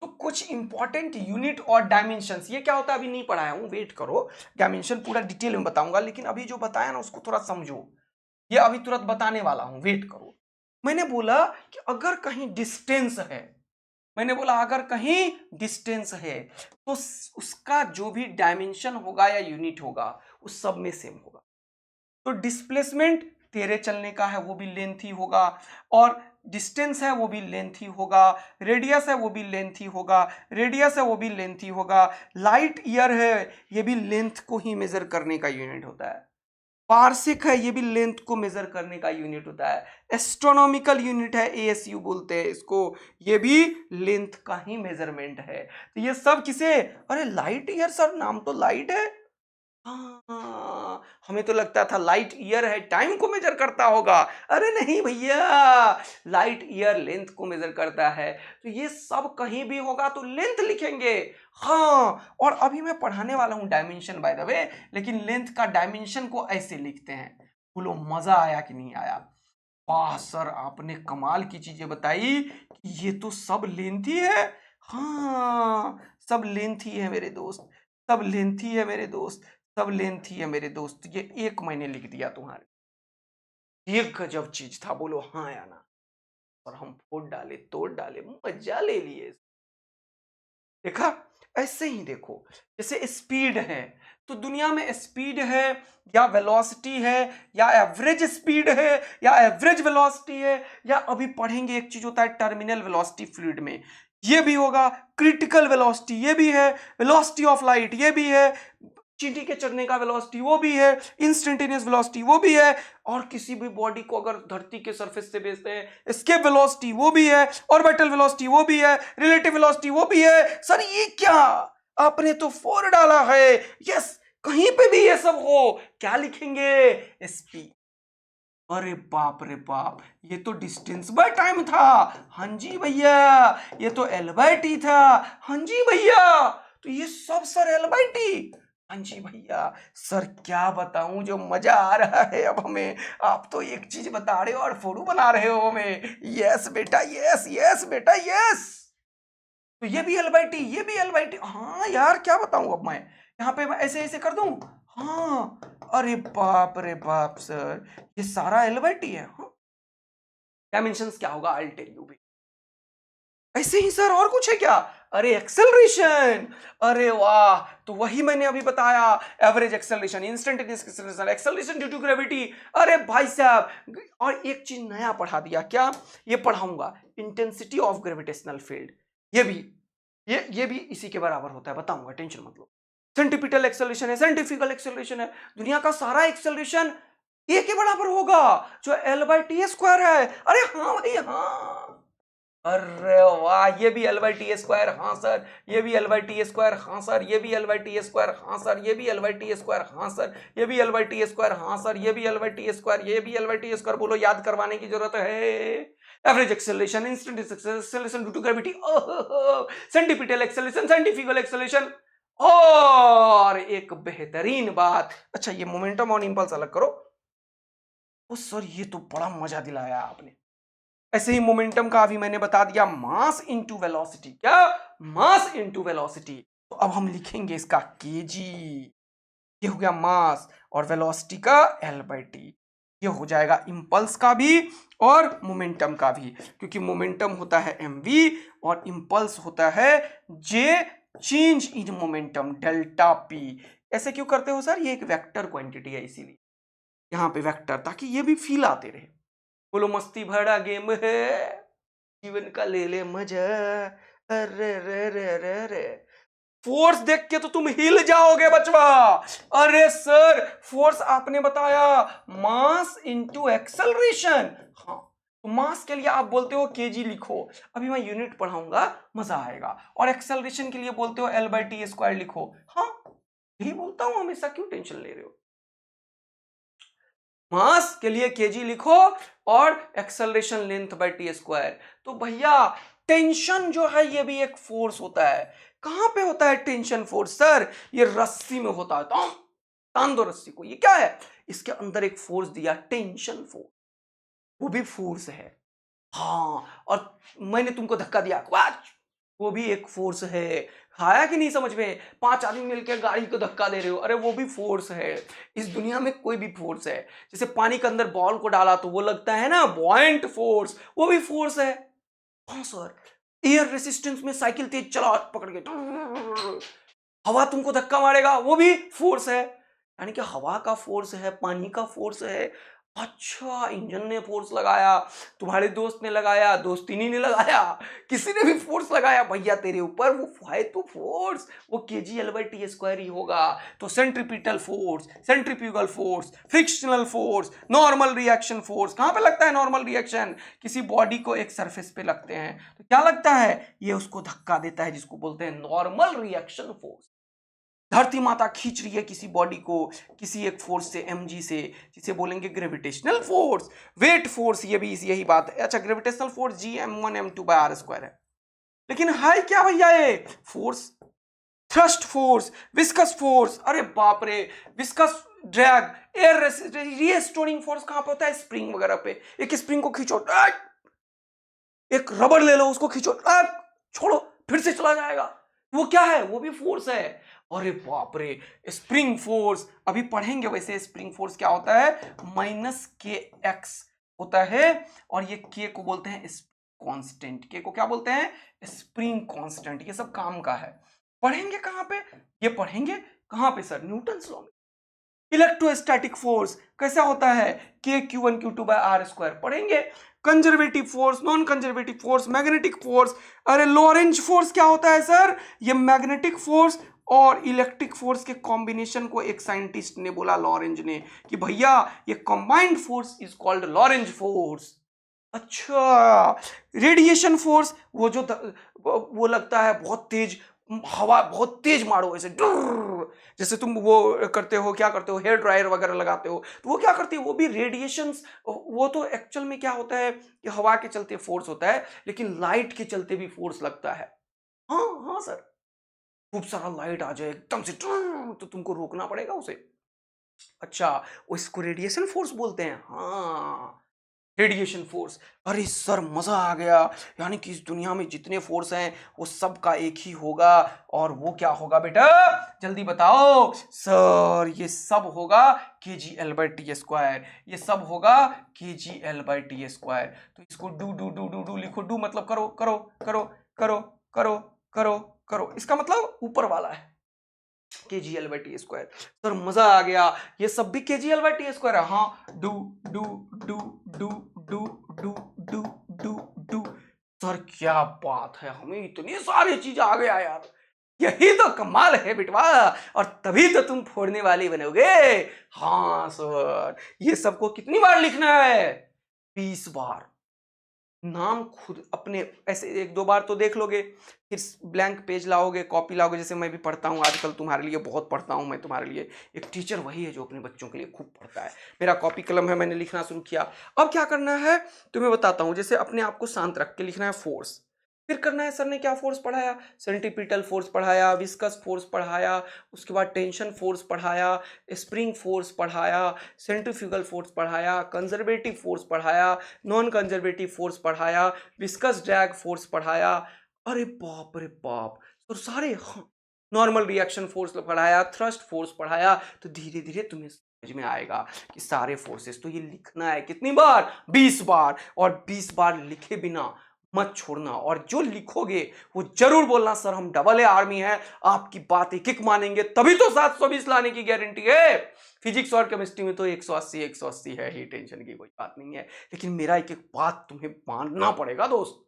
तो कुछ इंपॉर्टेंट यूनिट और डायमेंशंस, ये क्या होता है अभी नहीं पढ़ाया हूं, वेट करो। डायमेंशन पूरा डिटेल में बताऊंगा, लेकिन अभी जो बताया ना उसको थोड़ा समझो। ये अभी तुरंत बताने वाला हूं, वेट करो। मैंने बोला कि अगर कहीं डिस्टेंस है, मैंने बोला अगर कहीं डिस्टेंस है तो उसका जो भी डायमेंशन होगा या यूनिट होगा उस सब में सेम होगा। तो डिस्प्लेसमेंट तेरे चलने का है वो भी लेंथ ही होगा, और डिस्टेंस है वो भी लेंथ ही होगा, रेडियस है वो भी लेंथ ही होगा, रेडियस है वो भी लेंथ ही होगा, लाइट ईयर है ये भी लेंथ को ही मेजर करने का यूनिट होता है, पार्सिक है ये भी लेंथ को मेजर करने का यूनिट होता है, एस्ट्रोनॉमिकल यूनिट है एएसयू बोलते हैं इसको, ये भी लेंथ का ही मेजरमेंट है। तो ये सब किसे? अरे लाइट ईयर सर, नाम तो लाइट है। हाँ, हमें तो लगता था लाइट ईयर है टाइम को मेजर करता होगा। अरे नहीं भैया, लाइट ईयर लेंथ को मेजर करता है। तो ये सब कहीं भी होगा तो लेंथ लिखेंगे। हाँ, और अभी मैं पढ़ाने वाला हूं डायमेंशन बाय द वे, लेकिन लेंथ का डायमेंशन को ऐसे लिखते हैं। बोलो मजा आया कि नहीं आया? वाह सर आपने कमाल की चीजें बताई कि ये तो सब लेंथ ही है। हाँ, सब लेंथ ही है मेरे दोस्त, सब लेंथ ही है मेरे दोस्त, सब लेंथ ही है मेरे दोस्त। ये एक मैंने लिख दिया तुम्हारे, एक गजब चीज था। बोलो हाँ या ना? और हम फोड़ डाले, तोड़ डाले, मजा ले लिए। देखा? ऐसे ही देखो, जैसे स्पीड है तो दुनिया में स्पीड है या वेलोसिटी है या एवरेज स्पीड है या एवरेज वेलोसिटी है, या अभी पढ़ेंगे एक चीज होता है टर्मिनल वेलोसिटी फ्लूइड में, ये भी होगा। क्रिटिकल वेलोसिटी ये भी है, वेलोसिटी ऑफ लाइट ये भी है, चींटी के चढ़ने का वेलोसिटी वो भी है, इंस्टेंटेनियस वेलोसिटी वो भी है, और किसी भी बॉडी को अगर धरती के सरफेस से भेजते हैं एस्केप वेलोसिटी वो भी है, ऑर्बिटल वेलोसिटी वो भी है, रिलेटिव वेलोसिटी वो भी है। सर ये क्या, आपने तो 4 डाला है। यस, कहीं पे भी ये सब हो क्या लिखेंगे, एसपी। अरे बाप रे बाप, ये तो डिस्टेंस बाय टाइम था। हाँ जी भैया, ये तो एल बाय टी था। हाँ जी भैया, तो ये सब सर एल बाय टी। हाँ जी भैया, सर क्या बताऊं, जो मजा आ रहा है अब हमें। आप तो एक चीज बता रहे हो और फोटो बना रहे हो हमें। यस बेटा, यस यस बेटा यस। तो ये भी एल बाई टी, ये भी एल बाई टी। हाँ यार, क्या बताऊं अब मैं, यहाँ पे मैं ऐसे ऐसे कर दूं। हाँ, अरे बाप रे बाप सर, ये सारा एल बाई टी है। हाँ? डायमेंशंस क्या होगा, आई टेल यू भी। ऐसे ही सर, और कुछ है क्या? अरे एक्सेलरेशन, अरे वाह, तो वही मैंने अभी बताया, average acceleration, instantaneous acceleration, acceleration due to gravity. अरे भाई साहब, और एक चीज नया पढ़ा दिया, क्या? ये पढ़ाऊंगा, इंटेंसिटी ऑफ ग्रेविटेशनल फील्ड। ये भी ये भी इसी के बराबर होता है, बताऊंगा, टेंशन मत लो। सेंट्रीपिटल एक्सेलरेशन है, सेंट्रीफ्यूगल एक्सेलरेशन है, दुनिया का सारा एक्सेलरेशन ए के बराबर होगा, जो एल बाई टी स्क्वायर है। अरे हाँ भाई हाँ, अरे वाह, ये भी एल बाई टी स्क्वायर, हाँ सर, ये भी एल बाई टी स्क्वायर, हाँ सर, ये भी एल बाई टी स्क्वायर, हाँ सर, ये भी एल बाई टी स्क्वायर, हाँ सर, ये भी एल बाई टी स्क्वायर, हाँ सर, ये भी एल बाई टी स्क्वायर, ये भी एल बाई टी स्क्वायर। बोलो, याद करवाने की जरूरत है। Average acceleration, instantaneous acceleration due to gravity, centripetal acceleration, centrifugal acceleration, और एक बेहतरीन बात, अच्छा ये मोमेंटम और इंपल्स अलग करो। ओ सर, ये तो बड़ा मजा दिलाया आपने। ऐसे ही मोमेंटम का भी मैंने बता दिया, मास इनटू वेलोसिटी। क्या? Mass into velocity. तो अब हम लिखेंगे इसका केजी, ये हो गया मास, और वेलोसिटी का एल बाई टी। ये हो जाएगा इंपल्स का भी और मोमेंटम का भी, क्योंकि मोमेंटम होता है mv और इंपल्स होता है J, change in momentum, delta P. ऐसे क्यों करते हो सर? ये एक वेक्टर क्वांटिटी है, इसीलिए यहाँ पे वेक्टर, ताकि ये भी फील आते रहे। बोलो, मस्ती भरा गेम है, जीवन का ले ले मजा। अरे रे रे रे रे, फोर्स देख के तो तुम हिल जाओगे बचवा। अरे सर, फोर्स आपने बताया मास इनटू एक्सेलरेशन। हाँ, तो मास के लिए आप बोलते हो केजी लिखो, अभी मैं यूनिट पढ़ाऊंगा, मजा आएगा। और एक्सेलरेशन के लिए बोलते हो एल बाई टी स्क्वायर लिखो। हाँ, यही बोलता हूं हमेशा, क्यों टेंशन ले रहे हो? मास के लिए केजी लिखो और acceleration length bye T square. तो भैया, टेंशन जो है ये भी एक फोर्स होता है। कहां पे होता है टेंशन फोर्स? सर, ये रस्सी में होता है। तो तान दो रस्सी को। ये क्या है? इसके अंदर एक फोर्स दिया, टेंशन फोर्स, वो भी फोर्स है। हाँ, और मैंने तुमको धक्का दिया, वो भी एक फोर्स है। आया कि नहीं समझ में? 5 आदमी मिलकर गाड़ी को धक्का दे रहे हो, अरे वो भी फोर्स है। इस दुनिया में कोई भी फोर्स है। जैसे पानी के अंदर बॉल को डाला तो वो लगता है ना बॉयंट फोर्स, वो भी फोर्स है। हाँ सर, एयर रेसिस्टेंस में साइकिल तेज चला पकड़ के, हवा तुमको धक्का मारेगा, वो भी फोर्स है। यानी कि हवा का फोर्स है, पानी का फोर्स है। अच्छा, इंजन ने फोर्स लगाया, तुम्हारे दोस्त ने लगाया, दोस्तिनी ने लगाया, किसी ने भी फोर्स लगाया भैया तेरे ऊपर, वो है तो फोर्स, वो KG L by T square ही होगा। तो centripetal force, centrifugal force, frictional force, normal reaction force. कहां पे लगता है नॉर्मल रिएक्शन? किसी बॉडी को एक सरफेस पे लगते हैं तो क्या लगता है? ये उसको धक्का देता है, जिसको बोलते हैं नॉर्मल रिएक्शन फोर्स। धरती माता खींच रही है किसी बॉडी को किसी एक फोर्स से, mg से, जिसे बोलेंगे ग्रेविटेशनल फोर्स। वेट फोर्स, ये भी यही बात है। अच्छा, gravitational force g m1 m2 by R square है। लेकिन है क्या भैया ये force? Thrust force, viscous force, अरे बाप रे, viscous drag, air restoring force कहां पे होता है? स्प्रिंग वगैरह पे। एक स्प्रिंग को खींचो, एक रबर ले लो, उसको खींचो, छोड़ो, फिर से चला जाएगा, वो क्या है? वो भी फोर्स है। अरे बाप रे, स्प्रिंग फोर्स अभी पढ़ेंगे। वैसे स्प्रिंग फोर्स क्या होता है? माइनस के एक्स होता है, और ये के को बोलते हैं कांस्टेंट। के को क्या बोलते हैं? Spring constant. ये सब काम का है। पढ़ेंगे कहां पे? ये पढ़ेंगे कहां पे सर? न्यूटन्स लॉ में। इलेक्ट्रोस्टैटिक फोर्स कैसा होता है? K Q1 Q2 by R square पढ़ेंगे। Conservative force, non conservative force, magnetic force. अरे लॉरेंज फोर्स क्या होता है सर? ये मैग्नेटिक फोर्स और इलेक्ट्रिक फोर्स के कॉम्बिनेशन को एक साइंटिस्ट ने बोला, लॉरेंज ने, कि भैया ये combined force is called Lorentz force. अच्छा, रेडिएशन फोर्स, वो जो वो लगता है बहुत तेज, हवा बहुत तेज मारो ऐसे डुर्र, जैसे तुम वो करते हो, क्या करते हो, हेयर ड्रायर वगैरह लगाते हो, तो वो क्या करती है, वो भी रेडिएशंस, वो तो एक्चुअल में क्या होता है कि हवा के चलते फोर्स होता है, लेकिन लाइट के चलते भी फोर्स लगता है। हाँ हाँ सर, खूब सारा लाइट आ जाए एकदम से तो तुमको रोकना पड़ेगा उसे। अच्छा, उसको रेडिएशन फोर्स बोलते हैं। हाँ, रेडिएशन फोर्स। अरे सर मजा आ गया, यानी कि इस दुनिया में जितने फोर्स हैं वो सब का एक ही होगा, और वो क्या होगा बेटा, जल्दी बताओ सर। ये सब होगा kgl/t², ये सब होगा kgl/t²। तो इसको do do do do do लिखो, डू मतलब करो करो करो करो करो करो करो, इसका मतलब ऊपर वाला है kgl/t²। सर मजा आ गया, ये सब भी kgl/t² है। हाँ, do do do do do do do do do. Sir क्या बात है, हमें इतनी सारी चीज आ गया यार, यही तो कमाल है बिटवा, और तभी तो तुम फोड़ने वाली बनोगे। हाँ सर, ये सबको कितनी बार लिखना है, 20 बार। नाम खुद अपने ऐसे एक दो बार तो देख लोगे, फिर ब्लैंक पेज लाओगे, कॉपी लाओगे, जैसे मैं भी पढ़ता हूँ आजकल, तुम्हारे लिए बहुत पढ़ता हूँ मैं तुम्हारे लिए। एक टीचर वही है जो अपने बच्चों के लिए खूब पढ़ता है। मेरा कॉपी कलम है, मैंने लिखना शुरू किया। अब क्या करना है तुम्हें बताता हूँ, जैसे अपने आप को शांत रख के लिखना है फोर्स, फिर करना है, सर ने क्या फोर्स पढ़ाया, सेंटीपिटल फोर्स पढ़ाया, विस्कस फोर्स पढ़ाया, उसके बाद टेंशन फोर्स पढ़ाया, स्प्रिंग फोर्स पढ़ाया, सेंट्रीफ्यूगल फोर्स पढ़ाया, कंजर्वेटिव फोर्स पढ़ाया, नॉन कंजर्वेटिव फोर्स पढ़ाया, विस्कस ड्रैग फोर्स पढ़ाया। अरे बाप रे बाप, तो सारे नॉर्मल रिएक्शन फोर्स पढ़ाया, थ्रस्ट फोर्स पढ़ाया। तो धीरे धीरे तुम्हें समझ में आएगा कि सारे फोर्सेस, तो ये लिखना है कितनी बार, 20 बार, और 20 बार लिखे बिना मत छोड़ना, और जो लिखोगे वो जरूर बोलना, सर हम डबल ए आर्मी है, आपकी बात एक एक मानेंगे, तभी तो 720 लाने की गारंटी है। फिजिक्स और केमिस्ट्री में तो 180 180 है ही, टेंशन की कोई बात नहीं है, लेकिन मेरा एक एक बात तुम्हें मानना पड़ेगा दोस्त,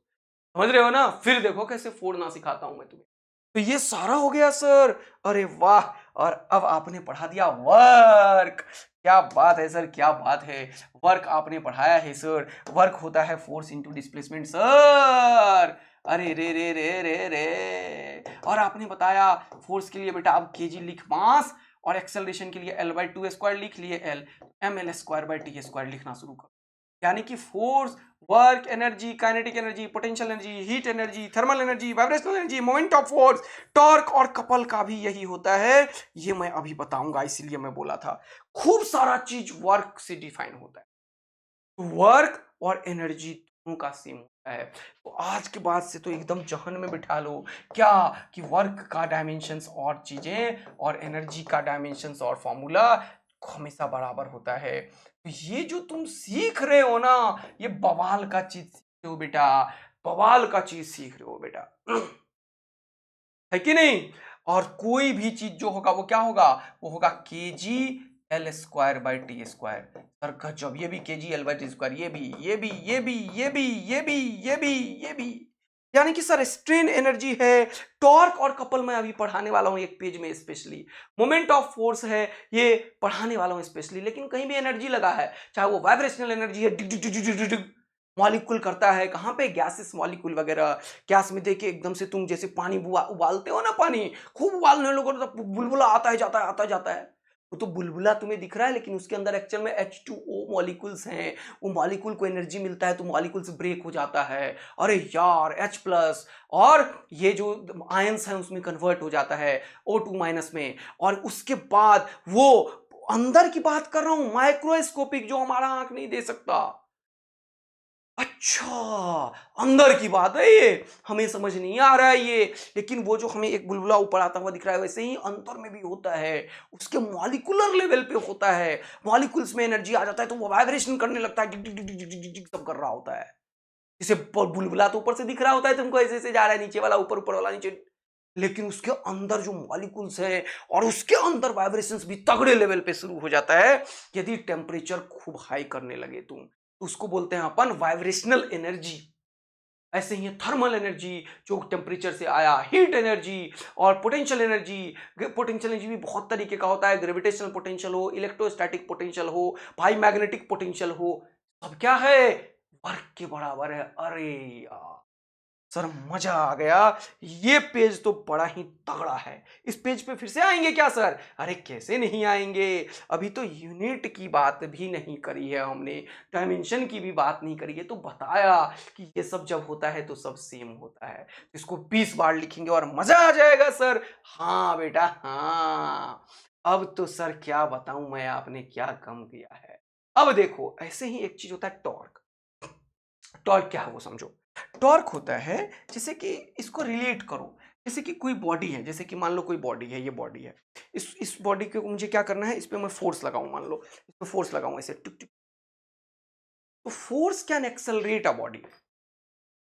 समझ रहे हो ना। फिर देखो कैसे फोड़ना सिखाता हूं मैं तुम्हें। तो ये सारा हो गया सर, अरे वाह। और अब आपने पढ़ा दिया वर्क, क्या बात है सर, क्या बात है, वर्क आपने पढ़ाया है सर। वर्क होता है फोर्स इनटू डिस्प्लेसमेंट सर। अरे रे रे रे रे रे, और आपने बताया फोर्स के लिए बेटा अब केजी लिख मास, और एक्सेलरेशन के लिए L/2² लिख लिए, L ml²/t² लिखना शुरू करो। यानी कि force, work, energy, kinetic energy, potential energy, heat energy, thermal energy, vibrational energy, moment of force, torque और कपल का भी यही होता है। ये मैं अभी बताऊंगा, इसीलिए मैं बोला था खूब सारा चीज वर्क से डिफाइन होता है। वर्क और एनर्जी दोनों का सेम होता है। तो आज के बाद से तो एकदम जहन में बिठा लो क्या, कि वर्क का डायमेंशंस और चीजें, और एनर्जी का डायमेंशंस और फॉर्मूला हमेशा बराबर होता है। तो ये जो तुम सीख रहे हो ना, ये बवाल का चीज सीख रहे हो बेटा, बवाल का चीज सीख रहे हो बेटा, है कि नहीं। और कोई भी चीज जो होगा वो क्या होगा, वो होगा kgl²/t²। सर गजब, ये भी kgl/t², ये भी ये भी ये भी ये भी ये भी ये भी ये भी, यानी कि सर स्ट्रेन एनर्जी है, टॉर्क और कपल मैं अभी पढ़ाने वाला हूं एक पेज में स्पेशली, मोमेंट ऑफ फोर्स है ये पढ़ाने वाला हूं स्पेशली, लेकिन कहीं भी एनर्जी लगा है, चाहे वो वाइब्रेशनल एनर्जी है, डिग डिग डिग डिग डिग डिग, मॉलिक्यूल करता है कहाँ पे, गैसेस मॉलिक्यूल वगैरह। गैस में देखिए एकदम से तुम जैसे पानी उबालते हो ना, पानी खूब उबालने लोगों तो बुलबुला आता है जाता है आता जाता है, वो तो बुलबुला तुम्हें दिख रहा है, लेकिन उसके अंदर एक्चुअल में H2O मॉलिक्यूल्स हैं। वो मॉलिक्यूल को एनर्जी मिलता है तो मॉलिक्यूल्स ब्रेक हो जाता है, अरे यार H+, और ये जो आयंस हैं उसमें कन्वर्ट हो जाता है O2- में, और उसके बाद वो अंदर की बात कर रहा हूं, माइक्रोस्कोपिक, जो हमारा आंख नहीं दे सकता। अच्छा, अंदर की बात है ये, हमें समझ नहीं आ रहा है ये, लेकिन वो जो हमें एक बुलबुला ऊपर आता हुआ दिख रहा है, वैसे ही अंदर में भी होता है, उसके मॉलिक्यूलर लेवल पे होता है, मॉलिक्यूल्स में एनर्जी आ जाता है तो वो वाइब्रेशन करने लगता है, डिग डिग डिग डिग डिग डिग डिग सब कर रहा होता है। जैसे बुलबुला तो ऊपर से दिख रहा होता है तुमको, ऐसे ऐसे जा रहा है, नीचे वाला ऊपर, ऊपर वाला नीचे, लेकिन उसके अंदर जो मॉलिक्यूल्स है, और उसके अंदर वाइब्रेशंस भी तगड़े लेवल पे शुरू हो जाता है, यदि टेम्परेचर खूब हाई करने लगे तुम, तो उसको बोलते हैं अपन वाइब्रेशनल एनर्जी। ऐसे ही थर्मल एनर्जी जो टेम्परेचर से आया, हीट एनर्जी और पोटेंशियल एनर्जी। पोटेंशियल एनर्जी भी बहुत तरीके का होता है, ग्रेविटेशनल पोटेंशियल हो, इलेक्ट्रोस्टैटिक पोटेंशियल हो, भाई मैग्नेटिक पोटेंशियल हो, सब क्या है, वर्क के बराबर है। अरे यार सर मजा आ गया, ये पेज तो बड़ा ही तगड़ा है। इस पेज पे फिर से आएंगे क्या सर? अरे कैसे नहीं आएंगे, अभी तो यूनिट की बात भी नहीं करी है हमने, डायमेंशन की भी बात नहीं करी है, तो बताया कि ये सब जब होता है तो सब सेम होता है। इसको 20 बार लिखेंगे और मजा आ जाएगा सर। हाँ बेटा हाँ, अब तो सर क्या बताऊं मैं, आपने क्या कम किया है। अब देखो ऐसे ही एक चीज होता है टॉर्क। टॉर्क क्या है वो समझो। टॉर्क होता है, जैसे कि इसको रिलेट करो, जैसे कि कोई बॉडी है, जैसे कि मान लो कोई बॉडी है, ये बॉडी है, इस बॉडी को मुझे क्या करना है, इस पे मैं फोर्स लगाऊं, मान लो इस पे फोर्स लगाऊं ऐसे टिक टिक, तो force can accelerate a body.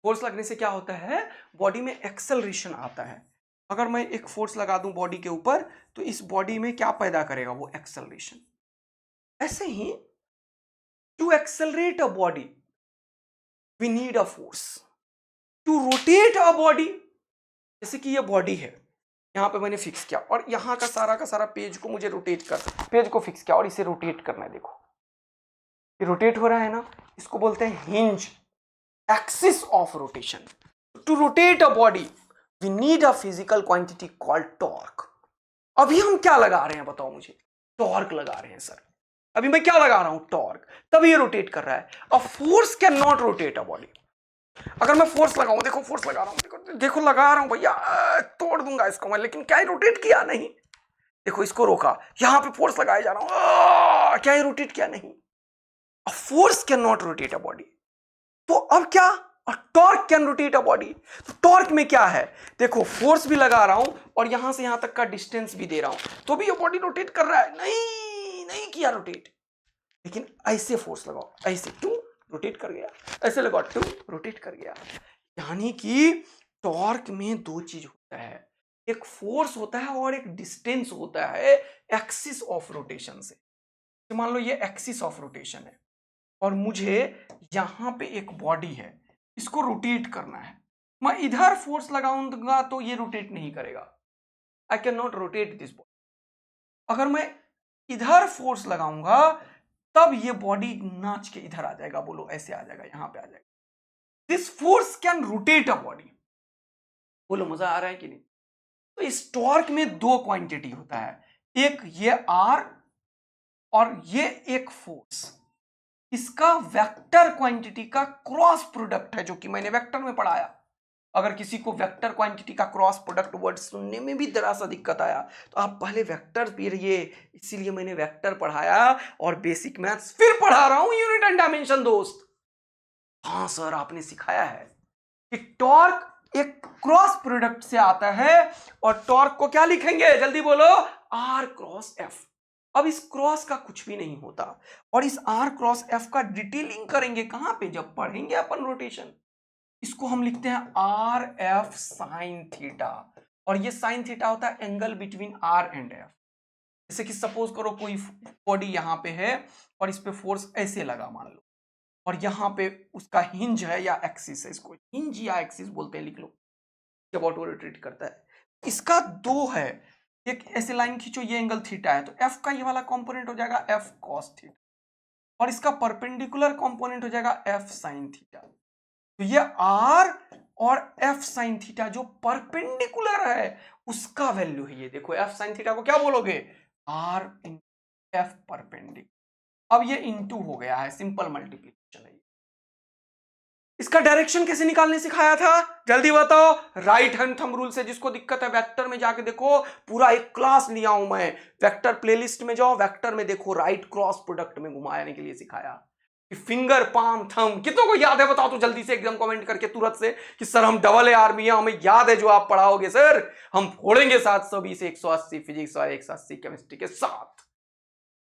Force लगने से क्या होता है, बॉडी में एक्सेलरेशन आता है। अगर मैं एक फोर्स लगा दूं बॉडी के ऊपर, तो इस बॉडी में क्या पैदा करेगा, वो एक्सेलरेशन। ऐसे ही to accelerate a body we need a force, to rotate a body, जैसे कि ये बॉडी है, यहां पे मैंने फिक्स किया और यहां का सारा पेज को मुझे रोटेट कर, पेज को फिक्स किया और इसे रोटेट करना है। देखो ये रोटेट हो रहा है ना, इसको बोलते हैं hinge, axis of rotation. To rotate a body we need a physical quantity called torque. अभी हम क्या लगा रहे हैं बताओ मुझे, टॉर्क लगा रहे हैं सर। अभी मैं क्या लगा रहा हूं, टॉर्क, तब ये रोटेट कर रहा है। A force can not rotate a body. अगर मैं फोर्स लगाऊं, देखो फोर्स लगा रहा हूं, देखो लगा रहा हूं भैया, तोड़ दूंगा इसको मैं, लेकिन क्या रोटेट किया नहीं। देखो इसको रोका, यहां पे फोर्स लगाया जा रहा हूं, क्या रोटेट किया नहीं। A force can not rotate a body. तो अब क्या, torque can rotate a body. तो टॉर्क में क्या है, देखो फोर्स भी लगा रहा हूं और यहां से यहां तक का डिस्टेंस भी दे रहा हूं, तो भी ये बॉडी रोटेट कर रहा है, नहीं नहीं किया रोटेट। लेकिन ऐसे फोर्स लगाओ, ऐसे टू रोटेट कर गया, ऐसे लगाओ टू रोटेट कर गया। यानी कि टॉर्क में दो चीज होता है, एक फोर्स होता है और एक डिस्टेंस होता है एक्सिस ऑफ रोटेशन से। तो मान लो ये एक्सिस ऑफ रोटेशन है और मुझे यहां पे एक बॉडी है, इसको रोटेट करना है। मैं इधर फोर्स लगाऊंगा तो ये रोटेट नहीं करेगा, I can not rotate this body. अगर मैं इधर फोर्स लगाऊंगा तब ये बॉडी नाच के इधर आ जाएगा, बोलो ऐसे आ जाएगा, यहां पे आ जाएगा। This force can rotate a body. बोलो मजा आ रहा है कि नहीं। तो इस टॉर्क में दो क्वांटिटी होता है, एक ये आर और ये एक फोर्स। इसका वेक्टर क्वांटिटी का क्रॉस प्रोडक्ट है, जो कि मैंने वेक्टर में पढ़ाया। अगर किसी को वेक्टर क्वांटिटी का क्रॉस प्रोडक्ट वर्ड सुनने में भी जरा सा दिक्कत आया तो आप पहले वेक्टर पढ़िए, इसीलिए मैंने वेक्टर पढ़ाया और बेसिक मैथ्स फिर पढ़ा रहा हूं, यूनिट एंड डायमेंशन दोस्त। हाँ सर आपने सिखाया है कि टॉर्क एक क्रॉस प्रोडक्ट से आता है और टॉर्क को क्या लिखेंगे, जल्दी बोलो, आर क्रॉस एफ। अब इस क्रॉस का कुछ भी नहीं होता और इस आर क्रॉस एफ का डिटेलिंग करेंगे कहां पे, जब पढ़ेंगे अपन रोटेशन। इसको हम लिखते हैं आर एफ साइन थीटा, और ये साइन थीटा होता है angle between R and F. जैसे कि सपोज करो कोई बॉडी यहां पे है और इस पे फोर्स ऐसे लगा मान लो, और यहां पे उसका हिंज है या एक्सिस है, इसको हिंज या एक्सिस बोलते हैं, लिख लो, जब ऑटो रोटेट करता है। इसका दो है, एक ऐसे लाइन खींचो, ये एंगल थीटा है, तो एफ का ये वाला कंपोनेंट हो जाएगा एफ कॉस थीटा, और इसका परपेंडिकुलर कंपोनेंट हो जाएगा एफ साइन थीटा। तो ये आर और एफ साइन थीटा जो परपेंडिकुलर है उसका वैल्यू है ये। देखो एफ साइन थीटा को क्या बोलोगे, आर इन एफ परपेंडिकुलर। अब ये इनटू हो गया है, सिंपल मल्टीप्लिकेशन है। इसका डायरेक्शन कैसे निकालने सिखाया था, जल्दी बताओ। राइट हैंड थंब रूल से, जिसको दिक्कत है वेक्टर में जाके देखो, पूरा एक क्लास लिया हूं मैं, वेक्टर प्लेलिस्ट में जाओ, वेक्टर में देखो, राइट क्रॉस प्रोडक्ट में घुमाने के लिए सिखाया कि फिंगर पाम थंब। कितनों को याद है बताओ तो जल्दी से एकदम कमेंट करके तुरंत से कि सर हम डबल ए आर्मी है, हमें याद है जो आप पढ़ाओगे सर, हम फोड़ेंगे 720 से 180 फिजिक्स और 180 केमिस्ट्री के साथ।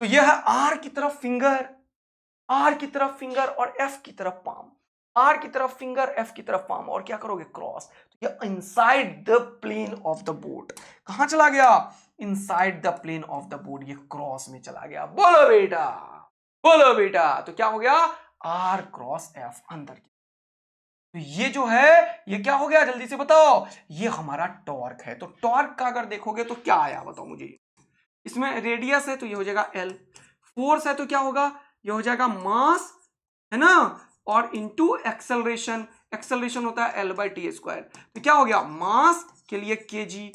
तो यह है आर की तरफ फिंगर, आर की तरफ फिंगर और एफ की तरफ पाम, आर की तरफ फिंगर एफ की तरफ पाम, और क्या करोगे क्रॉस। तो ये inside the plane of the board, कहां चला गया, inside the plane of the board, ये क्रॉस में चला गया। बोलो बेटा, बोलो बेटा, तो क्या हो गया, आर क्रॉस एफ अंदर की। तो ये जो है ये क्या हो गया जल्दी से बताओ, ये हमारा टॉर्क है। तो टॉर्क का अगर देखोगे तो क्या आया बताओ मुझे, इसमें रेडियस है तो ये हो जाएगा एल, फोर्स है तो क्या होगा, ये हो जाएगा मास, है ना, और इनटू एक्सेलरेशन, एक्सेलरेशन होता है एल बाई टी स्क्वायर, तो क्या हो गया मास के लिए के जी,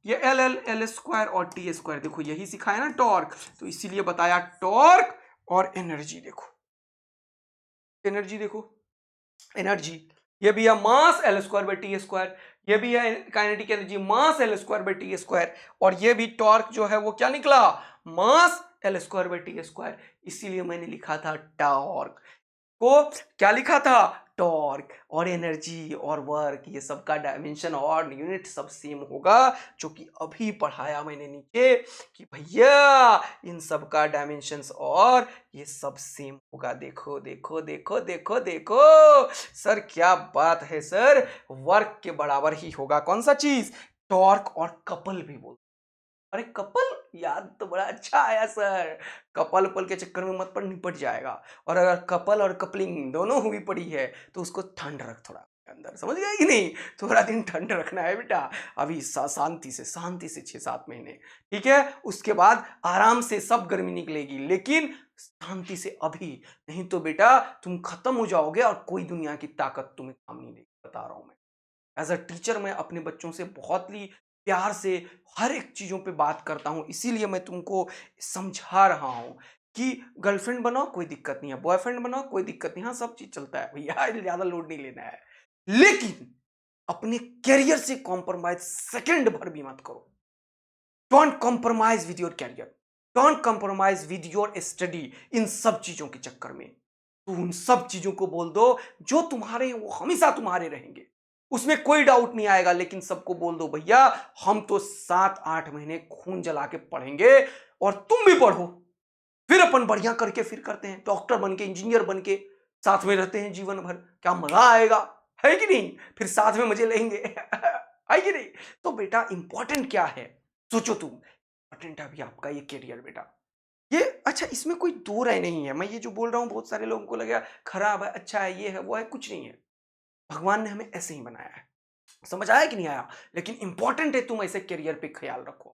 ये एल एल एल स्क्वायर और टी स्क्वायर, देखो यही सिखाया ना टॉर्क, तो इसीलिए बताया टॉर्क। और एनर्जी देखो, एनर्जी देखो, एनर्जी ये भी है mass L square by T square, ये भी है kinetic energy mass L square by T square, और ये भी टॉर्क जो है वो क्या निकला, mass L square by T square, इसीलिए मैंने लिखा था टॉर्क को, क्या लिखा था, टॉर्क। और एनर्जी और वर्क ये सबका डायमेंशन और यूनिट सब सेम होगा, जो कि अभी पढ़ाया मैंने नीचे कि भैया इन सब का डायमेंशंस और ये सब सेम होगा। देखो देखो देखो देखो देखो सर, क्या बात है सर, वर्क के बराबर ही होगा कौन सा चीज, टॉर्क। और कपल भी बोल, अरे कपल याद तो बड़ा अच्छा आया सर, कपल पल के चक्कर में मत पड़, निपट जाएगा। और अगर कपल और कपलिंग दोनों हुई पड़ी है तो उसको ठंड रख थोड़ा अंदर, समझ गया कि नहीं, थोड़ा दिन ठंड रखना है बेटा, अभी शांति से 6-7 महीने, ठीक है, उसके बाद आराम से सब गर्मी निकलेगी, लेकिन शांति से अभी, नहीं तो बेटा तुम खत्म हो जाओगे और कोई दुनिया की ताकत तुम्हें काम नहीं देगी, बता रहा हूं मैं। एज अ टीचर मैं अपने बच्चों से बहुत ही प्यार से हर एक चीज़ों पे बात करता हूँ, इसीलिए मैं तुमको समझा रहा हूँ कि गर्लफ्रेंड बनाओ कोई दिक्कत नहीं है, बॉयफ्रेंड बनाओ कोई दिक्कत नहीं, हाँ सब चीज़ चलता है भैया, ज़्यादा लोड नहीं लेना है, लेकिन अपने करियर से कॉम्प्रोमाइज सेकंड भर भी मत करो। Don't compromise with your career, don't compromise with your study, इन सब चीज़ों के चक्कर में तो उन सब चीज़ों को बोल दो जो तुम्हारे हैं वो हमेशा तुम्हारे रहेंगे, उसमें कोई डाउट नहीं आएगा, लेकिन सबको बोल दो भैया हम तो 7-8 महीने खून जला के पढ़ेंगे और तुम भी पढ़ो, फिर अपन बढ़िया करके फिर करते हैं, डॉक्टर बन के इंजीनियर बन के साथ में रहते हैं जीवन भर, क्या मजा आएगा, है कि नहीं, फिर साथ में मजे लेंगे है कि नहीं। तो बेटा इंपॉर्टेंट क्या है, सोचो तुम, इंपॉर्टेंट है अभी आपका ये करियर बेटा, ये अच्छा, इसमें कोई दो राय नहीं है, मैं ये जो बोल रहा हूं बहुत सारे लोगों को लगेगा खराब है, अच्छा है, ये है वो है, कुछ नहीं है, भगवान ने हमें ऐसे ही बनाया है, समझ आया कि नहीं आया, लेकिन इंपॉर्टेंट है तुम ऐसे करियर पे ख्याल रखो,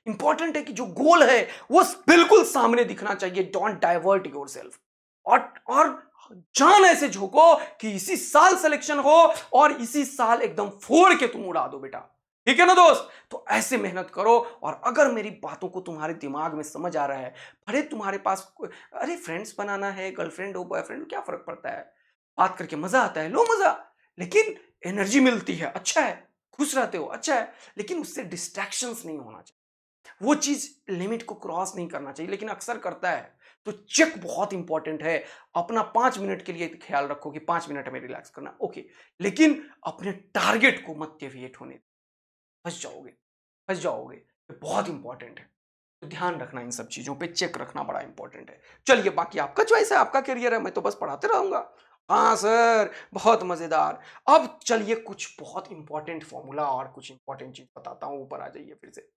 इंपॉर्टेंट है कि जो गोल है वो बिल्कुल सामने दिखना चाहिए, डोंट डाइवर्ट योरसेल्फ, और जान ऐसे झोंको कि इसी साल सिलेक्शन हो और इसी साल एकदम फोड़ के तुम उड़ा दो बेटा, ठीक है ना दोस्त। तो ऐसे मेहनत करो, और अगर मेरी बातों को तुम्हारे दिमाग में समझ आ रहा है, भले तुम्हारे पास अरे फ्रेंड्स बनाना है, गर्लफ्रेंड हो बॉयफ्रेंड हो, क्या फर्क पड़ता है, बात करके मजा आता है, लो मजा, लेकिन एनर्जी मिलती है, अच्छा है, खुश रहते हो, अच्छा है, लेकिन उससे डिस्ट्रैक्शंस नहीं होना चाहिए, वो चीज लिमिट को क्रॉस नहीं करना चाहिए, लेकिन अक्सर करता है। तो चेक बहुत इंपॉर्टेंट है, अपना 5 मिनट के लिए ख्याल रखो कि 5 मिनट हमें रिलैक्स करना, ओके, लेकिन अपने टारगेट को मत डेविएट होने, फंस जाओगे, फंस जाओगे, ये बहुत इंपॉर्टेंट है। तो ध्यान रखना, इन सब चीजों पे चेक रखना बड़ा इंपॉर्टेंट है। चलिए बाकी आपका चॉइस है, आपका करियर है, मैं तो बस पढ़ाते रहूंगा। हाँ सर, बहुत मजेदार। अब चलिए कुछ बहुत इंपॉर्टेंट फॉर्मूला और कुछ इंपॉर्टेंट चीज बताता हूं, ऊपर आ जाइए फिर से।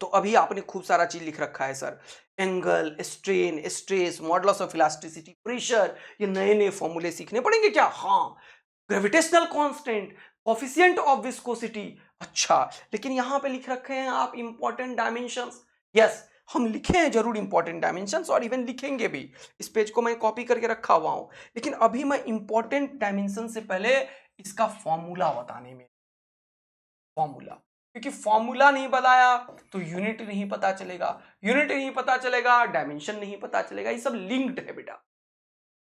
तो अभी आपने खूब सारा चीज लिख रखा है sir, angle, strain, stress, modulus of elasticity, pressure, ये नए नए फॉर्मूले सीखने पड़ेंगे क्या, हाँ, gravitational constant, coefficient of viscosity, अच्छा, लेकिन यहां पे लिख रखे हैं आप इंपॉर्टेंट डायमेंशंस, यस हम लिखे हैं जरूर इंपॉर्टेंट डायमेंशंस, और इवन लिखेंगे भी, इस पेज को मैं कॉपी करके रखा हुआ हूं, लेकिन अभी मैं इंपॉर्टेंट डायमेंशन से पहले इसका फॉर्मूला बताने में, फॉर्मूला, क्योंकि फॉर्मूला नहीं बताया तो यूनिट नहीं पता चलेगा, यूनिट नहीं पता चलेगा डायमेंशन नहीं पता चलेगा, ये सब लिंक्ड है बेटा।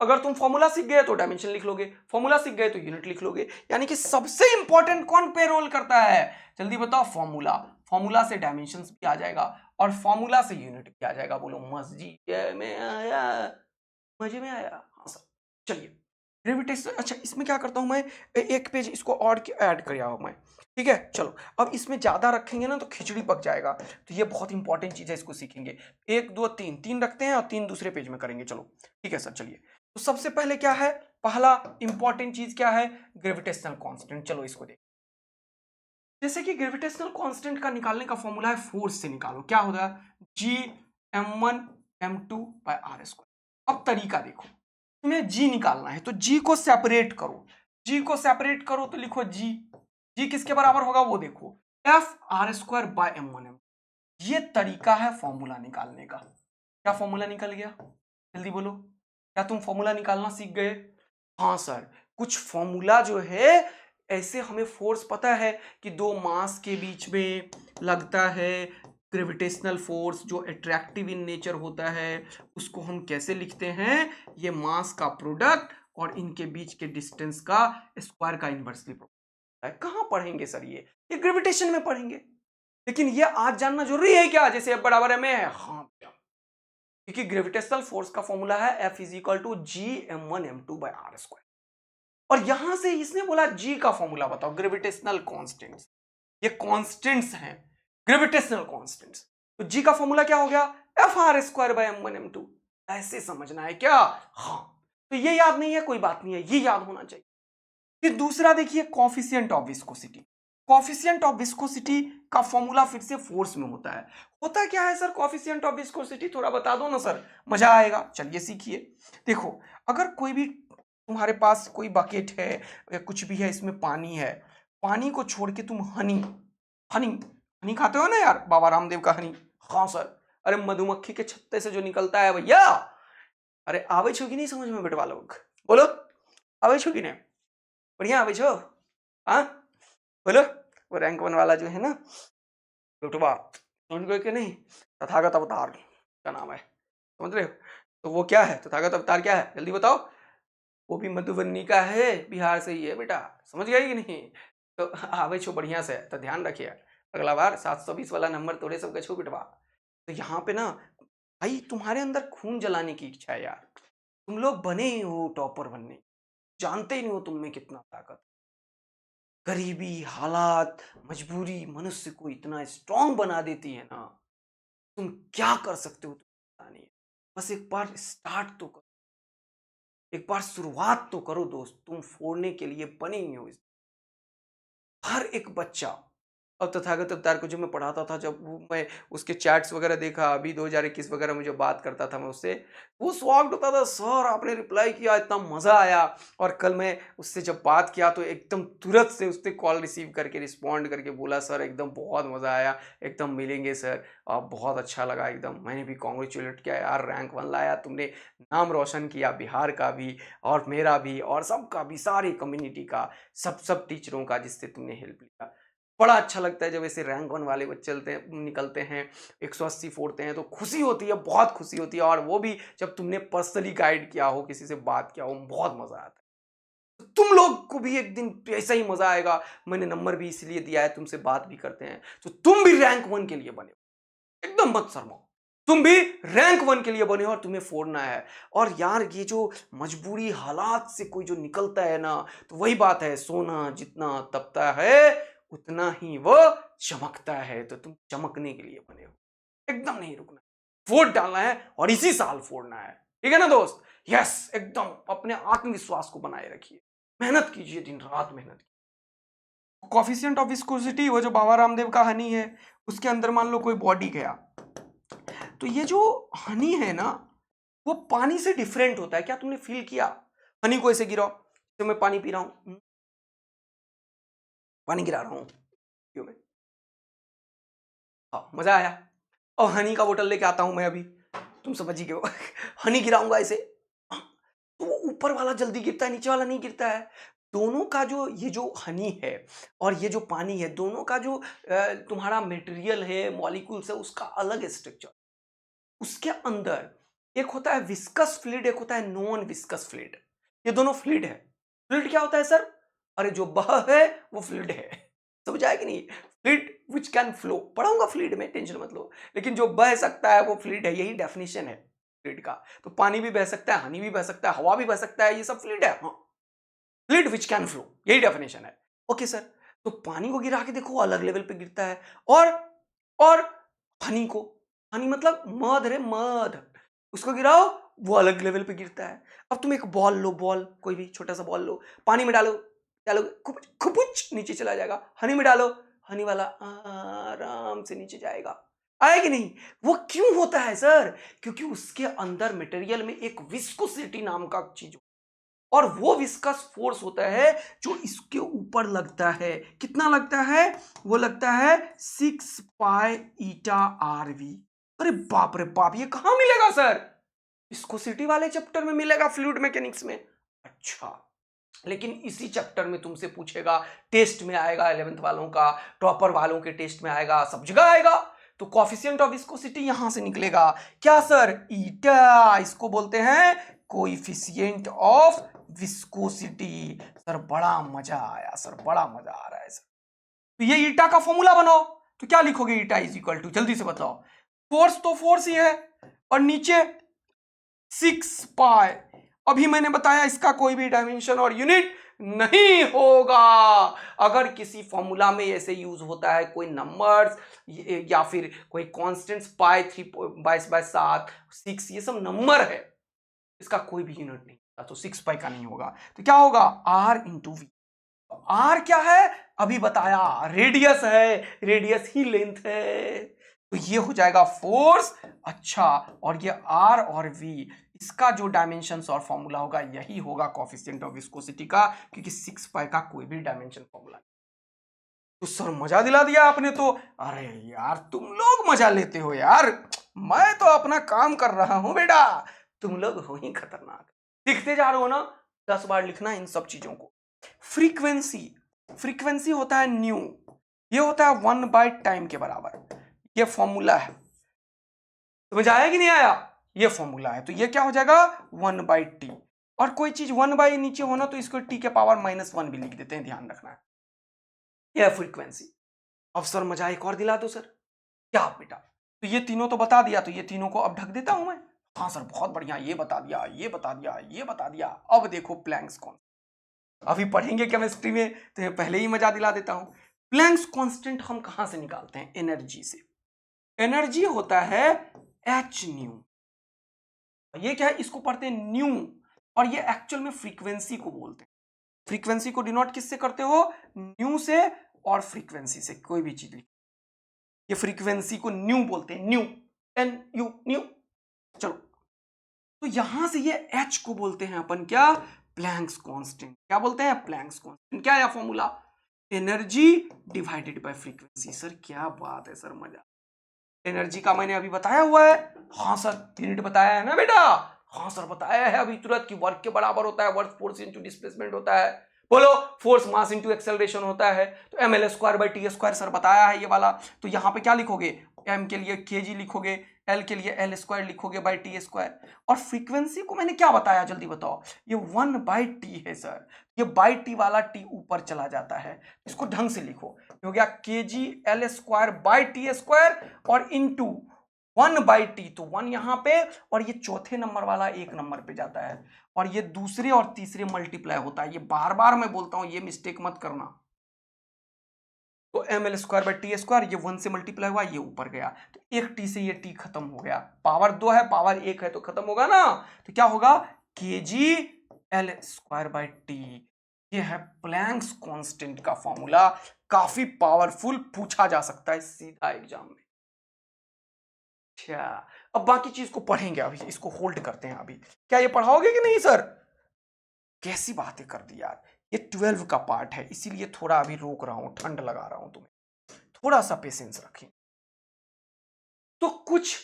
अगर तुम फॉर्मूला सीख गए तो डायमेंशन लिख लोगे, फॉर्मूला सीख गए तो यूनिट लिख लोगे, यानी कि सबसे इंपॉर्टेंट कौन पे रोल करता है, जल्दी बताओ, फॉर्मूला, फॉर्मूला से डायमेंशन भी आ जाएगा और फॉर्मूला से यूनिट भी आ जाएगा, बोलो मस्जिद में आया, मजे में आया, हाँ सर। चलिए ग्रेविटेशन, अच्छा इसमें क्या करता हूं मैं, एक पेज इसको और ऐड कर रहा हूं मैं, ठीक है, चलो अब इसमें ज्यादा रखेंगे ना तो खिचड़ी पक जाएगा, तो ये बहुत इंपॉर्टेंट चीज है, इसको सीखेंगे, 1 2 3 रखते हैं और 3 दूसरे पेज में करेंगे, चलो ठीक है सर। चलिए तो सबसे पहले क्या है, पहला इंपॉर्टेंट चीज क्या है, ग्रेविटेशनल कांस्टेंट, चलो इसको देख, जैसे कि ग्रेविटेशनल कांस्टेंट का निकालने का फॉर्मूला है फोर्स से निकालो, क्या होता है, Gm1m2/r²। अब तरीका देखो, तुम्हें जी निकालना है तो जी को सेपरेट करो, जी को सेपरेट करो तो लिखो जी, जी किसके बराबर होगा वो देखो, F R square by M one M. ये तरीका है फॉर्मूला निकालने का। क्या फॉर्मूला निकल गया, जल्दी बोलो, क्या तुम फॉर्मूला निकालना सीख गए? हाँ सर, कुछ फॉर्मूला जो है ऐसे, हमें फोर्स पता है कि दो मास के बीच में लगता है ग्रेविटेशनल फोर्स जो अट्रैक्टिव इन नेचर होता है, उसको हम कैसे लिखते हैं, ये मास का प्रोडक्ट और इनके बीच के डिस्टेंस का स्क्वायर का इनवर्सली प्रोडक्ट है। कहाँ पढ़ेंगे सर ये ग्रेविटेशन में पढ़ेंगे। लेकिन ये आज जानना जरूरी है क्या, जैसे F बराबर m है? हाँ, क्योंकि ग्रेविटेशनल फोर्स का फॉर्मूला है F is equal to G M one M two by R square. और यहां से इसने बोला जी का फॉर्मूला बताओ, ग्रेविटेशनल कांस्टेंट्स, ये कांस्टेंट्स हैं, ग्रेविटेशनल कांस्टेंट्स। तो जी का फॉर्मूला क्या हो गया, F R square by M one M two. ऐसे समझना है क्या? हाँ, तो ये याद नहीं है कोई बात नहीं है, ये याद होना चाहिए। फिर दूसरा देखिए, coefficient of viscosity. Coefficient of viscosity का फॉर्मूला फिर से फोर्स में होता है। होता क्या है सर कॉफिशिएंट ऑफ विस्कोसिटी, थोड़ा बता दो ना सर, मजा आएगा। चलिए सीखिए। देखो, अगर कोई भी तुम्हारे पास कोई बकेट है या कुछ भी है, इसमें पानी है, पानी को छोड़ के तुम हनी, हनी हनी खाते हो ना यार, बाबा रामदेव का हनी। हाँ सर, अरे मधुमक्खी के छत्ते से जो निकलता है भैया, अरे आवे छो कि नहीं समझ में बेटवा लोग, बोलो आवे छो कि नहीं? बढ़िया आवे छो, हाँ बोलो। वो रैंक वन वाला जो है ना बेटवा, समझ गए कि नहीं, तथागत अवतार का नाम है, समझ रहे हो? तो वो क्या है, तथागत अवतार क्या है जल्दी बताओ? वो भी मधुबनी का है, बिहार से ही है बेटा, समझ गए कि नहीं? तो आवे छो बढ़िया से, तो ध्यान रखिए अगला बार 720 वाला नंबर तोड़े सब छो बेटवा। तो यहाँ पे ना भाई, तुम्हारे अंदर खून जलाने की इच्छा है यार, तुम लोग बने ही हो टॉपर बनने, जानते ही नहीं हो तुम में कितना ताकत। गरीबी, हालात, मजबूरी मनुष्य को इतना स्ट्रांग बना देती है ना, तुम क्या कर सकते हो तुम पता नहीं। बस एक बार स्टार्ट तो करो, एक बार शुरुआत तो करो दोस्त, तुम फोड़ने के लिए बने ही हो। हर एक बच्चा, और तथागत अवतार को जो मैं पढ़ाता था, जब मैं उसके चैट्स वगैरह देखा, अभी 2021 वगैरह में जो बात करता था मैं उससे, वो स्वागत होता था, सर आपने रिप्लाई किया इतना मज़ा आया। और कल मैं उससे जब बात किया तो एकदम तुरंत से उसने कॉल रिसीव करके रिस्पॉन्ड करके बोला, सर एकदम बहुत मज़ा आया, एकदम मिलेंगे सर, आप बहुत अच्छा लगा एकदम, मैंने भी कॉन्ग्रेचुलेट किया यार, रैंक वन लाया तुमने, नाम रोशन किया बिहार का भी और मेरा भी और सबका भी, सारी कम्युनिटी का, सब टीचरों का जिससे तुमने हेल्प लिया। बड़ा अच्छा लगता है जब ऐसे रैंक वन वाले बच्चे निकलते हैं, 180 फोड़ते हैं, तो खुशी होती है, बहुत खुशी होती है। और वो भी जब तुमने पर्सनली गाइड किया हो, किसी से बात किया हो, बहुत मजा आता है। तो तुम लोग को भी एक दिन ऐसा ही मजा आएगा। मैंने नंबर भी इसलिए दिया है, तुमसे बात भी करते हैं, तो तुम भी रैंक वन के लिए बने हो, एकदम मत शर्माओ, तुम भी रैंक वन के लिए बने हो और तुम्हें फोड़ना है। और यार ये जो मजबूरी हालात से कोई जो निकलता है ना, तो वही बात है, सोना जितना तपता है उतना ही वो चमकता है। तो तुम चमकने के लिए बने हो, एकदम नहीं रुकना, वोट डालना है और इसी साल फोड़ना है, ठीक है ना दोस्त? यस, एकदम अपने आत्मविश्वास को बनाए रखिए, मेहनत कीजिए, दिन रात मेहनत कीजिए। कॉफिशिएंट ऑफ विस्कोसिटी, वो जो बाबा रामदेव का हनी है, उसके अंदर मान लो कोई बॉडी गया, तो ये जो हनी है ना, वो पानी से डिफरेंट होता है। क्या तुमने फील किया? हनी को ऐसे गिराओ, तो मैं पानी पी रहा हूं, पानी गिरा रहा हूं क्यों मैं, हाँ मजा आया। और हनी का बोतल लेके आता हूं मैं अभी, तुम समझ ही गए हो। हनी गिराऊंगा ऐसे, तो वो ऊपर वाला जल्दी गिरता है, नीचे वाला नहीं गिरता है। दोनों का जो ये जो हनी है और ये जो पानी है, दोनों का जो तुम्हारा मटेरियल है, मॉलिक्यूल्स है, उसका अलग स्ट्रक्चर। उसके अंदर एक होता है विस्कस फ्लूइड, एक होता है नॉन विस्कस फ्लूइड। ये दोनों फ्लूइड है। फ्लूइड क्या होता है सर? अरे जो बह है वो फ्लूइड है, समझ आया कि नहीं? फ्लूइड विच कैन फ्लो, पढ़ाऊंगा फ्लूइड में, टेंशन मत लो। लेकिन जो बह सकता है वो फ्लूइड है, यही डेफिनेशन है फ्लूइड का। तो पानी भी बह सकता है, हनी भी बह सकता है, हवा भी बह सकता है, ये सब फ्लूइड है। हाँ, फ्लूइड विच कैन फ्लो, यही डेफिनेशन है। ओके सर, तो पानी को गिरा के देखो, अलग लेवल पे गिरता है। और हनी को, हनी मतलब मध रे मध, उसको गिराओ, वो अलग लेवल पे गिरता है। अब तुम एक बॉल लो, बॉल कोई भी छोटा सा बॉल लो, पानी में डालो, डालो खुपुच नीचे चला जाएगा। हनी में डालो, हनी वाला आराम से नीचे जाएगा, आया कि नहीं? वो क्यों होता है सर? क्योंकि उसके अंदर मटेरियल में एक विस्कोसिटी नाम का चीज, और वो विस्कस फोर्स होता है जो इसके ऊपर लगता है। कितना लगता है? वो लगता है 6 पाई ईटा आर वी। अरे बाप रे बाप, ये कहां मिलेगा सर? विस्कोसिटी वाले चैप्टर में मिलेगा, फ्लूइड मैकेनिक्स में। अच्छा, लेकिन इसी चैप्टर में तुमसे पूछेगा, टेस्ट में आएगा, 11th वालों का, टॉपर वालों के टेस्ट में आएगा, सब जगह आएगा। तो कोएफिशिएंट ऑफ विस्कोसिटी यहां से निकलेगा। क्या सर? ईटा। इसको बोलते हैं कोएफिशिएंट ऑफ विस्कोसिटी। सर बड़ा मजा आया सर, बड़ा मजा आ रहा है सर। तो ये ईटा का फॉर्मूला बनाओ, तो क्या लिखोगे? ईटा इज इक्वल टू, जल्दी से बताओ। फोर्स तो फोर्स ही है, और नीचे 6 पाई। अभी मैंने बताया इसका कोई भी डायमेंशन और यूनिट नहीं होगा। अगर किसी फॉर्मूला में ऐसे यूज होता है कोई नंबर्स या फिर कोई कांस्टेंट्स, पाई 3/7 6, ये सब नंबर है, इसका कोई भी यूनिट नहीं होता, तो 6 पाई का नहीं होगा। तो क्या होगा? Are into we. आर क्या है? अभी बताया, रेडियस है, रेडियस ही लेंथ है, तो ये हो जाएगा फोर्स। अच्छा, और ये आर और वी, इसका जो डायमेंशंस और फॉर्मूला होगा यही होगा कोएफिशिएंट ऑफ विस्कोसिटी का, क्योंकि 6 पाई का कोई भी डायमेंशन फॉर्मूला। तो सर मजा दिला दिया आपने तो। अरे यार तुम लोग मजा लेते हो यार, मैं तो अपना काम कर रहा हूं बेटा, तुम लोग हो ही खतरनाक। लिखते जा रहे हो ना, 10 बार लिखना इन सब चीजों को। फ्रीक्वेंसी, फ्रीक्वेंसी होता है न्यू, ये होता है 1 टाइम के बराबर। ये फॉर्मूला है, समझ आया कि नहीं आया? ये फॉर्मूला है, तो ये क्या हो जाएगा? 1/t। और कोई चीज 1 नीचे होना तो इसको t के पावर -1 भी लिख देते हैं, ध्यान रखना है। यह फ्रीक्वेंसी। अब सर मजा एक और दिला दो सर। क्या बेटा? तो ये तीनों तो बता दिया, तो ये तीनों को अब ढक देता हूं मैं। हाँ सर बहुत बढ़िया, ये बता दिया, ये बता दिया, ये बता दिया। अब देखो प्लैंक्स कॉन्स्टेंट, अभी पढ़ेंगे केमिस्ट्री में, तो ये पहले ही मजा दिला देता हूं। प्लैंक्स कांस्टेंट हम कहां से निकालते हैं? एनर्जी से। एनर्जी होता है एच न्यू। ये क्या है? इसको पढ़ते हैं न्यू, और ये एक्चुअल में फ्रीक्वेंसी को बोलते हैं। फ्रीक्वेंसी को डिनोट किससे करते हो? न्यू से और फ्रीक्वेंसी से, कोई भी चीज। ये फ्रीक्वेंसी को न्यू बोलते हैं, न्यू, एन यू, न्यू। चलो, तो यहां से ये एच को बोलते हैं अपन क्या? Planck's constant. क्या बोलते हैं? Planck's constant. क्या है formula? Energy divided by frequency. Sir क्या बात है सर, मजा। एनर्जी का मैंने अभी बताया हुआ है। हाँ सर, यूनिट बताया है ना बेटा? हाँ सर बताया है अभी तुरंत, कि वर्क के बराबर होता है, वर्क फोर्स इंटू डिस्प्लेसमेंट होता है। बोलो, फोर्स मास इंटू एक्सेलरेशन होता है, तो ml²/t²। सर बताया है ये वाला। तो यहां पे क्या लिखोगे? m के लिए kg लिखोगे, l के लिए l² लिखोगे बाई t²। और फ्रीक्वेंसी को मैंने क्या बताया, जल्दी बताओ? ये 1/t है सर। ये बाई टी वाला t ऊपर चला जाता है, इसको ढंग से लिखो। हो गया kg l²/t² और इंटू 1/t, तो 1 यहां पे, और ये चौथे नंबर वाला 1 नंबर पे जाता है, और ये दूसरे और तीसरे मल्टीप्लाई होता है। ये बार बार मैं बोलता हूं, ये मिस्टेक मत करना। तो ml²/t², ये 1 से मल्टीप्लाई हुआ, ये ऊपर गया, तो एक t से ये t खत्म हो गया। पावर 2 है, पावर 1 है, तो खत्म होगा ना। तो क्या होगा? kg l²/t। ये है प्लैंक्स कांस्टेंट का फॉर्मूला। काफी पावरफुल, पूछा जा सकता है सीधा एग्जाम में। अच्छा, अब बाकी चीज को पढ़ेंगे, अभी इसको होल्ड करते हैं। अभी क्या ये पढ़ाओगे कि नहीं सर? कैसी बातें कर दी यार। ये 12 का पार्ट है, इसीलिए थोड़ा अभी रोक रहा हूं, ठंड लगा रहा हूं तुम्हें, थोड़ा सा पेशेंस रखें। तो कुछ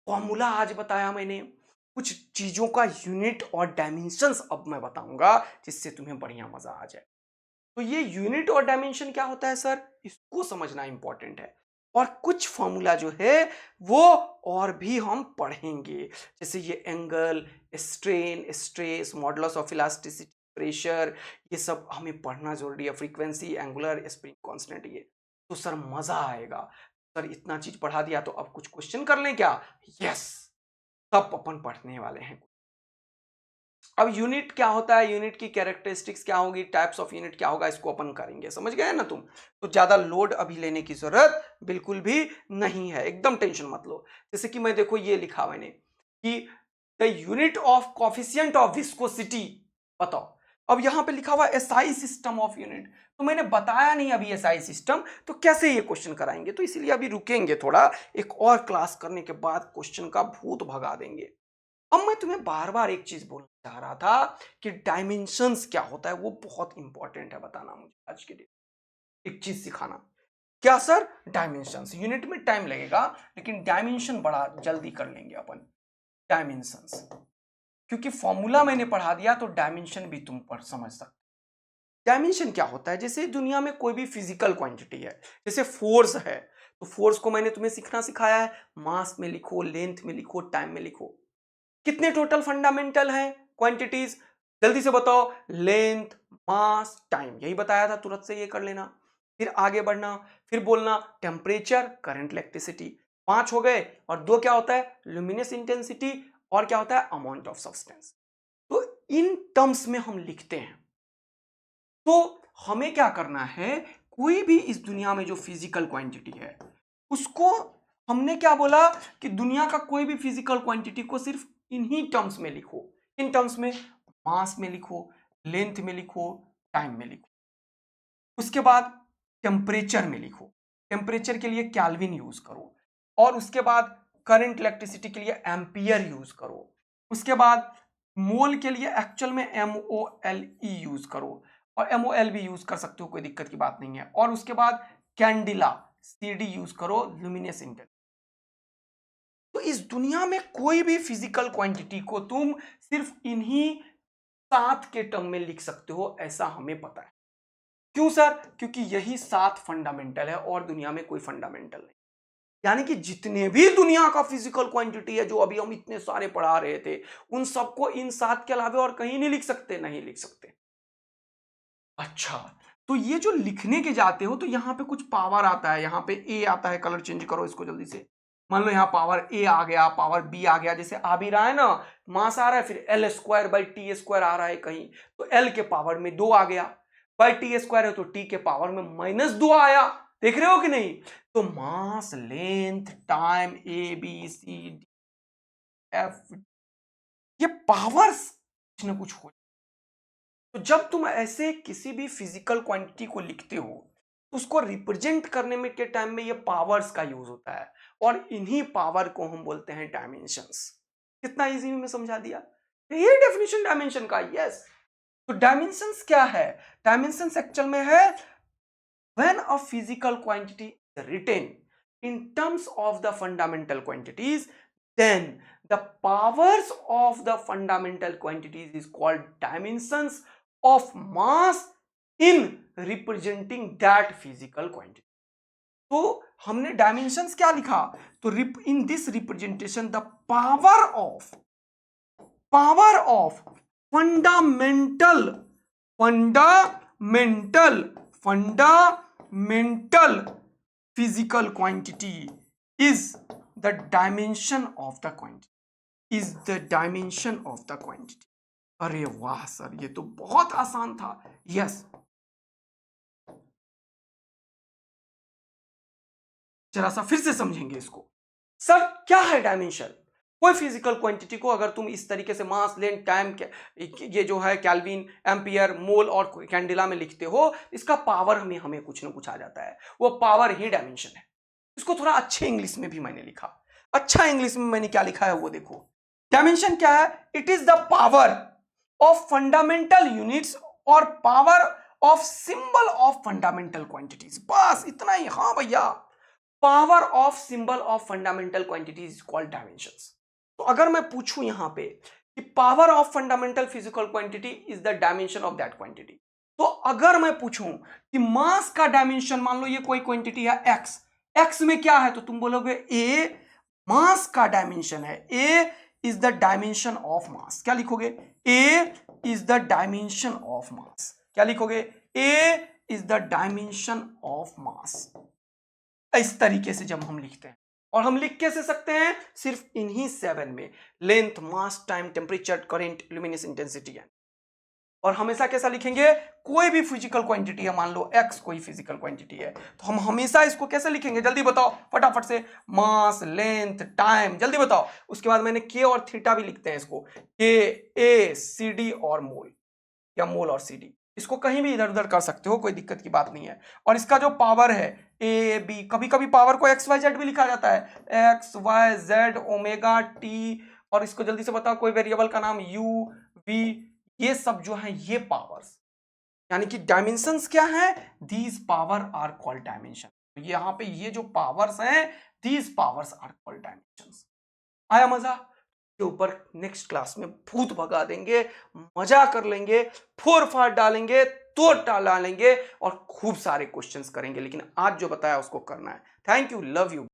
फॉर्मूला आज बताया मैंने, कुछ चीजों का यूनिट और डायमेंशंस अब मैं बताऊंगा, जिससे तुम्हें बढ़िया मजा आ जाए। तो ये यूनिट और डायमेंशन क्या होता है सर, इसको समझना इंपॉर्टेंट है। और कुछ फॉर्मूला जो है वो और भी हम पढ़ेंगे, जैसे ये angle, strain, stress, modulus of elasticity, pressure, ये सब हमें पढ़ना जरूरी है। फ्रीक्वेंसी, एंगुलर, स्प्रिंग कांस्टेंट, ये तो सर मजा आएगा। सर इतना चीज पढ़ा दिया, तो अब कुछ क्वेश्चन कर लें क्या? यस, सब अपन पढ़ने वाले हैं। अब यूनिट क्या होता है, यूनिट की कैरेक्टरिस्टिक्स क्या होगी, टाइप्स ऑफ यूनिट क्या होगा, इसको अपन करेंगे। समझ गए ना तुम? तो ज्यादा लोड अभी लेने की जरूरत बिल्कुल भी नहीं है, एकदम टेंशन मत लो। जैसे कि मैं देखो ये लिखा मैंने कि the unit of coefficient of viscosity, बताओ। अब यहां पे लिखा हुआ एसआई सिस्टम ऑफ यूनिट, तो मैंने बताया नहीं अभी एसआई सिस्टम, तो कैसे ये क्वेश्चन कराएंगे? तो इसीलिए अभी रुकेंगे थोड़ा, एक और क्लास करने के बाद क्वेश्चन का भूत भगा देंगे। अब मैं तुम्हें बार बार एक चीज बोलना चाह रहा था कि डायमेंशंस क्या होता है, वो बहुत इंपॉर्टेंट है बताना मुझे आज के दिन, एक चीज सिखाना। क्या सर? डायमेंशंस, यूनिट में टाइम लगेगा लेकिन डायमेंशन बड़ा जल्दी कर लेंगे अपन। डायमेंशंस, क्योंकि फॉर्मूला मैंने पढ़ा दिया तो डायमेंशन भी तुम पढ़ समझ सकते। डायमेंशन क्या होता है? जैसे दुनिया में कोई भी फिजिकल क्वांटिटी है, जैसे फोर्स है, तो फोर्स को मैंने तुम्हें सीखना सिखाया है, मास में लिखो, लेंथ में लिखो, टाइम में लिखो। कितने टोटल फंडामेंटल हैं क्वांटिटीज? जल्दी से बताओ। लेंथ, मास, टाइम, यही बताया था, तुरंत से ये कर लेना। फिर आगे बढ़ना, फिर बोलना टेम्परेचर, करंट, इलेक्ट्रिसिटी। 5 हो गए, और 2 क्या होता है? ल्यूमिनस इंटेंसिटी, और क्या होता है? Amount of substance. तो इन टर्म्स में हम लिखते हैं। तो हमें क्या करना है, कोई भी इस दुनिया में जो फिजिकल क्वांटिटी है उसको, हमने क्या बोला कि दुनिया का कोई भी फिजिकल क्वांटिटी को सिर्फ इन्हीं टर्म्स में लिखो। इन टर्म्स में मास में लिखो, लेंथ में लिखो, टाइम में लिखो। उसके बाद टेम्परेचर में लिखो, टेम्परेचर के लिए केल्विन यूज करो। और उसके बाद करंट इलेक्ट्रिसिटी के लिए एम्पियर यूज करो। उसके बाद मोल के लिए एक्चुअल में MOLE यूज करो, और MOL भी यूज कर सकते हो, कोई दिक्कत की बात नहीं है। और उसके बाद कैंडिला, CD यूज करो, ल्यूमिनेस इंटेंसिटी। तो इस दुनिया में कोई भी फिजिकल क्वांटिटी को तुम सिर्फ इन्हीं 7 के टर्म में लिख सकते हो, ऐसा हमें पता है। क्यों सर? क्योंकि यही 7 फंडामेंटल है और दुनिया में कोई फंडामेंटल नहीं। यानी कि जितने भी दुनिया का फिजिकल क्वांटिटी है जो अभी हम इतने सारे पढ़ा रहे थे, उन सबको इन 7 के अलावा और कहीं नहीं लिख सकते, नहीं लिख सकते। अच्छा, तो ये जो लिखने के जाते हो तो यहां पे कुछ पावर आता है, यहां पे ए आता है, कलर चेंज करो इसको जल्दी से। मान लो यहां पावर ए आ गया, पावर बी आ गया, जैसे आ भी रहा है ना, मास आ रहा है, फिर L²/T² आ रहा है कहीं, तो L के पावर में 2 आ गया, बाई T² है तो T के पावर में -2 आया। देख रहे हो कि नहीं? तो mass, length, time, A B C D F, ये पावर्स कुछ ना कुछ हो। तो जब तुम ऐसे किसी भी फिजिकल क्वांटिटी को लिखते हो तो उसको रिप्रेजेंट करने में के टाइम में ये पावर्स का यूज होता है, और इन्हीं पावर को हम बोलते हैं डायमेंशंस। कितना इजी में समझा दिया? ये डेफिनेशन डायमेंशन का। यस, तो डायमेंशंस क्या है? डायमेंशंस एक्चुअल में है when a physical quantity is written in terms of the fundamental quantities, then the powers of the fundamental quantities is called dimensions of mass in representing that physical quantity. तो हमने dimensions क्या लिखा? तो in this representation the power of fundamental fundamental physical quantity is the dimension of the quantity. अरे वाह sir, ये तो बहुत आसान था। यस, जरा सा फिर से समझेंगे इसको। सर क्या है डायमेंशन? कोई फिजिकल क्वांटिटी को अगर तुम इस तरीके से मास, लेंथ, टाइम, ये जो है केल्विन, एम्पियर, मोल और कैंडिला में लिखते हो, इसका पावर में हमें कुछ ना कुछ आ जाता है, वो पावर ही डायमेंशन है। इसको थोड़ा अच्छे इंग्लिश में भी मैंने लिखा। अच्छा इंग्लिश में मैंने क्या लिखा है वो देखो। डायमेंशन क्या है? It is the power of fundamental units और power of symbol of fundamental quantities. बस इतना ही। हाँ भैया, power of symbol of fundamental quantities is called dimensions. तो अगर मैं पूछूं यहां पे कि power of fundamental physical quantity is the dimension of that quantity, तो अगर मैं पूछूं कि मास का डायमेंशन, मान लो ये कोई क्वांटिटी है एक्स, एक्स में क्या है, तो तुम बोलोगे ए मास का डायमेंशन है, A is the dimension of mass. क्या लिखोगे? A is the dimension of mass. क्या लिखोगे? A is the dimension of mass. इस तरीके से जब हम लिखते हैं, और हम लिख कैसे सकते हैं? सिर्फ इन्हीं 7 में, length, mass, time, temperature, current, luminous intensity है। और हमेशा कैसा लिखेंगे? कोई भी फिजिकल क्वांटिटी है, मान लो x कोई फिजिकल क्वांटिटी है, तो हम हमेशा इसको कैसे लिखेंगे? जल्दी बताओ फटाफट से। मास, लेंथ, टाइम, जल्दी बताओ। उसके बाद मैंने k और थीटा भी लिखते हैं इसको, k, a, CD और मोल, या मोल और CD। इसको कहीं भी इधर उधर कर सकते हो, कोई दिक्कत की बात नहीं है। और इसका जो पावर है ए बी, कभी कभी पावर को XYZ भी लिखा जाता है, XYZ ओमेगा T और इसको जल्दी से बताओ कोई वेरिएबल का नाम u v, ये सब जो है ये पावर्स, यानी कि डायमेंशंस क्या है, these power are called dimension. तो यहाँ पे ये जो पावर्स हैं these powers are called dimensions. आया मजा के ऊपर? नेक्स्ट क्लास में भूत भगा देंगे, मजा कर लेंगे, फोर फाड़ डालेंगे, तोड़ डालेंगे और खूब सारे क्वेश्चंस करेंगे, लेकिन आज जो बताया उसको करना है। Thank you, love you.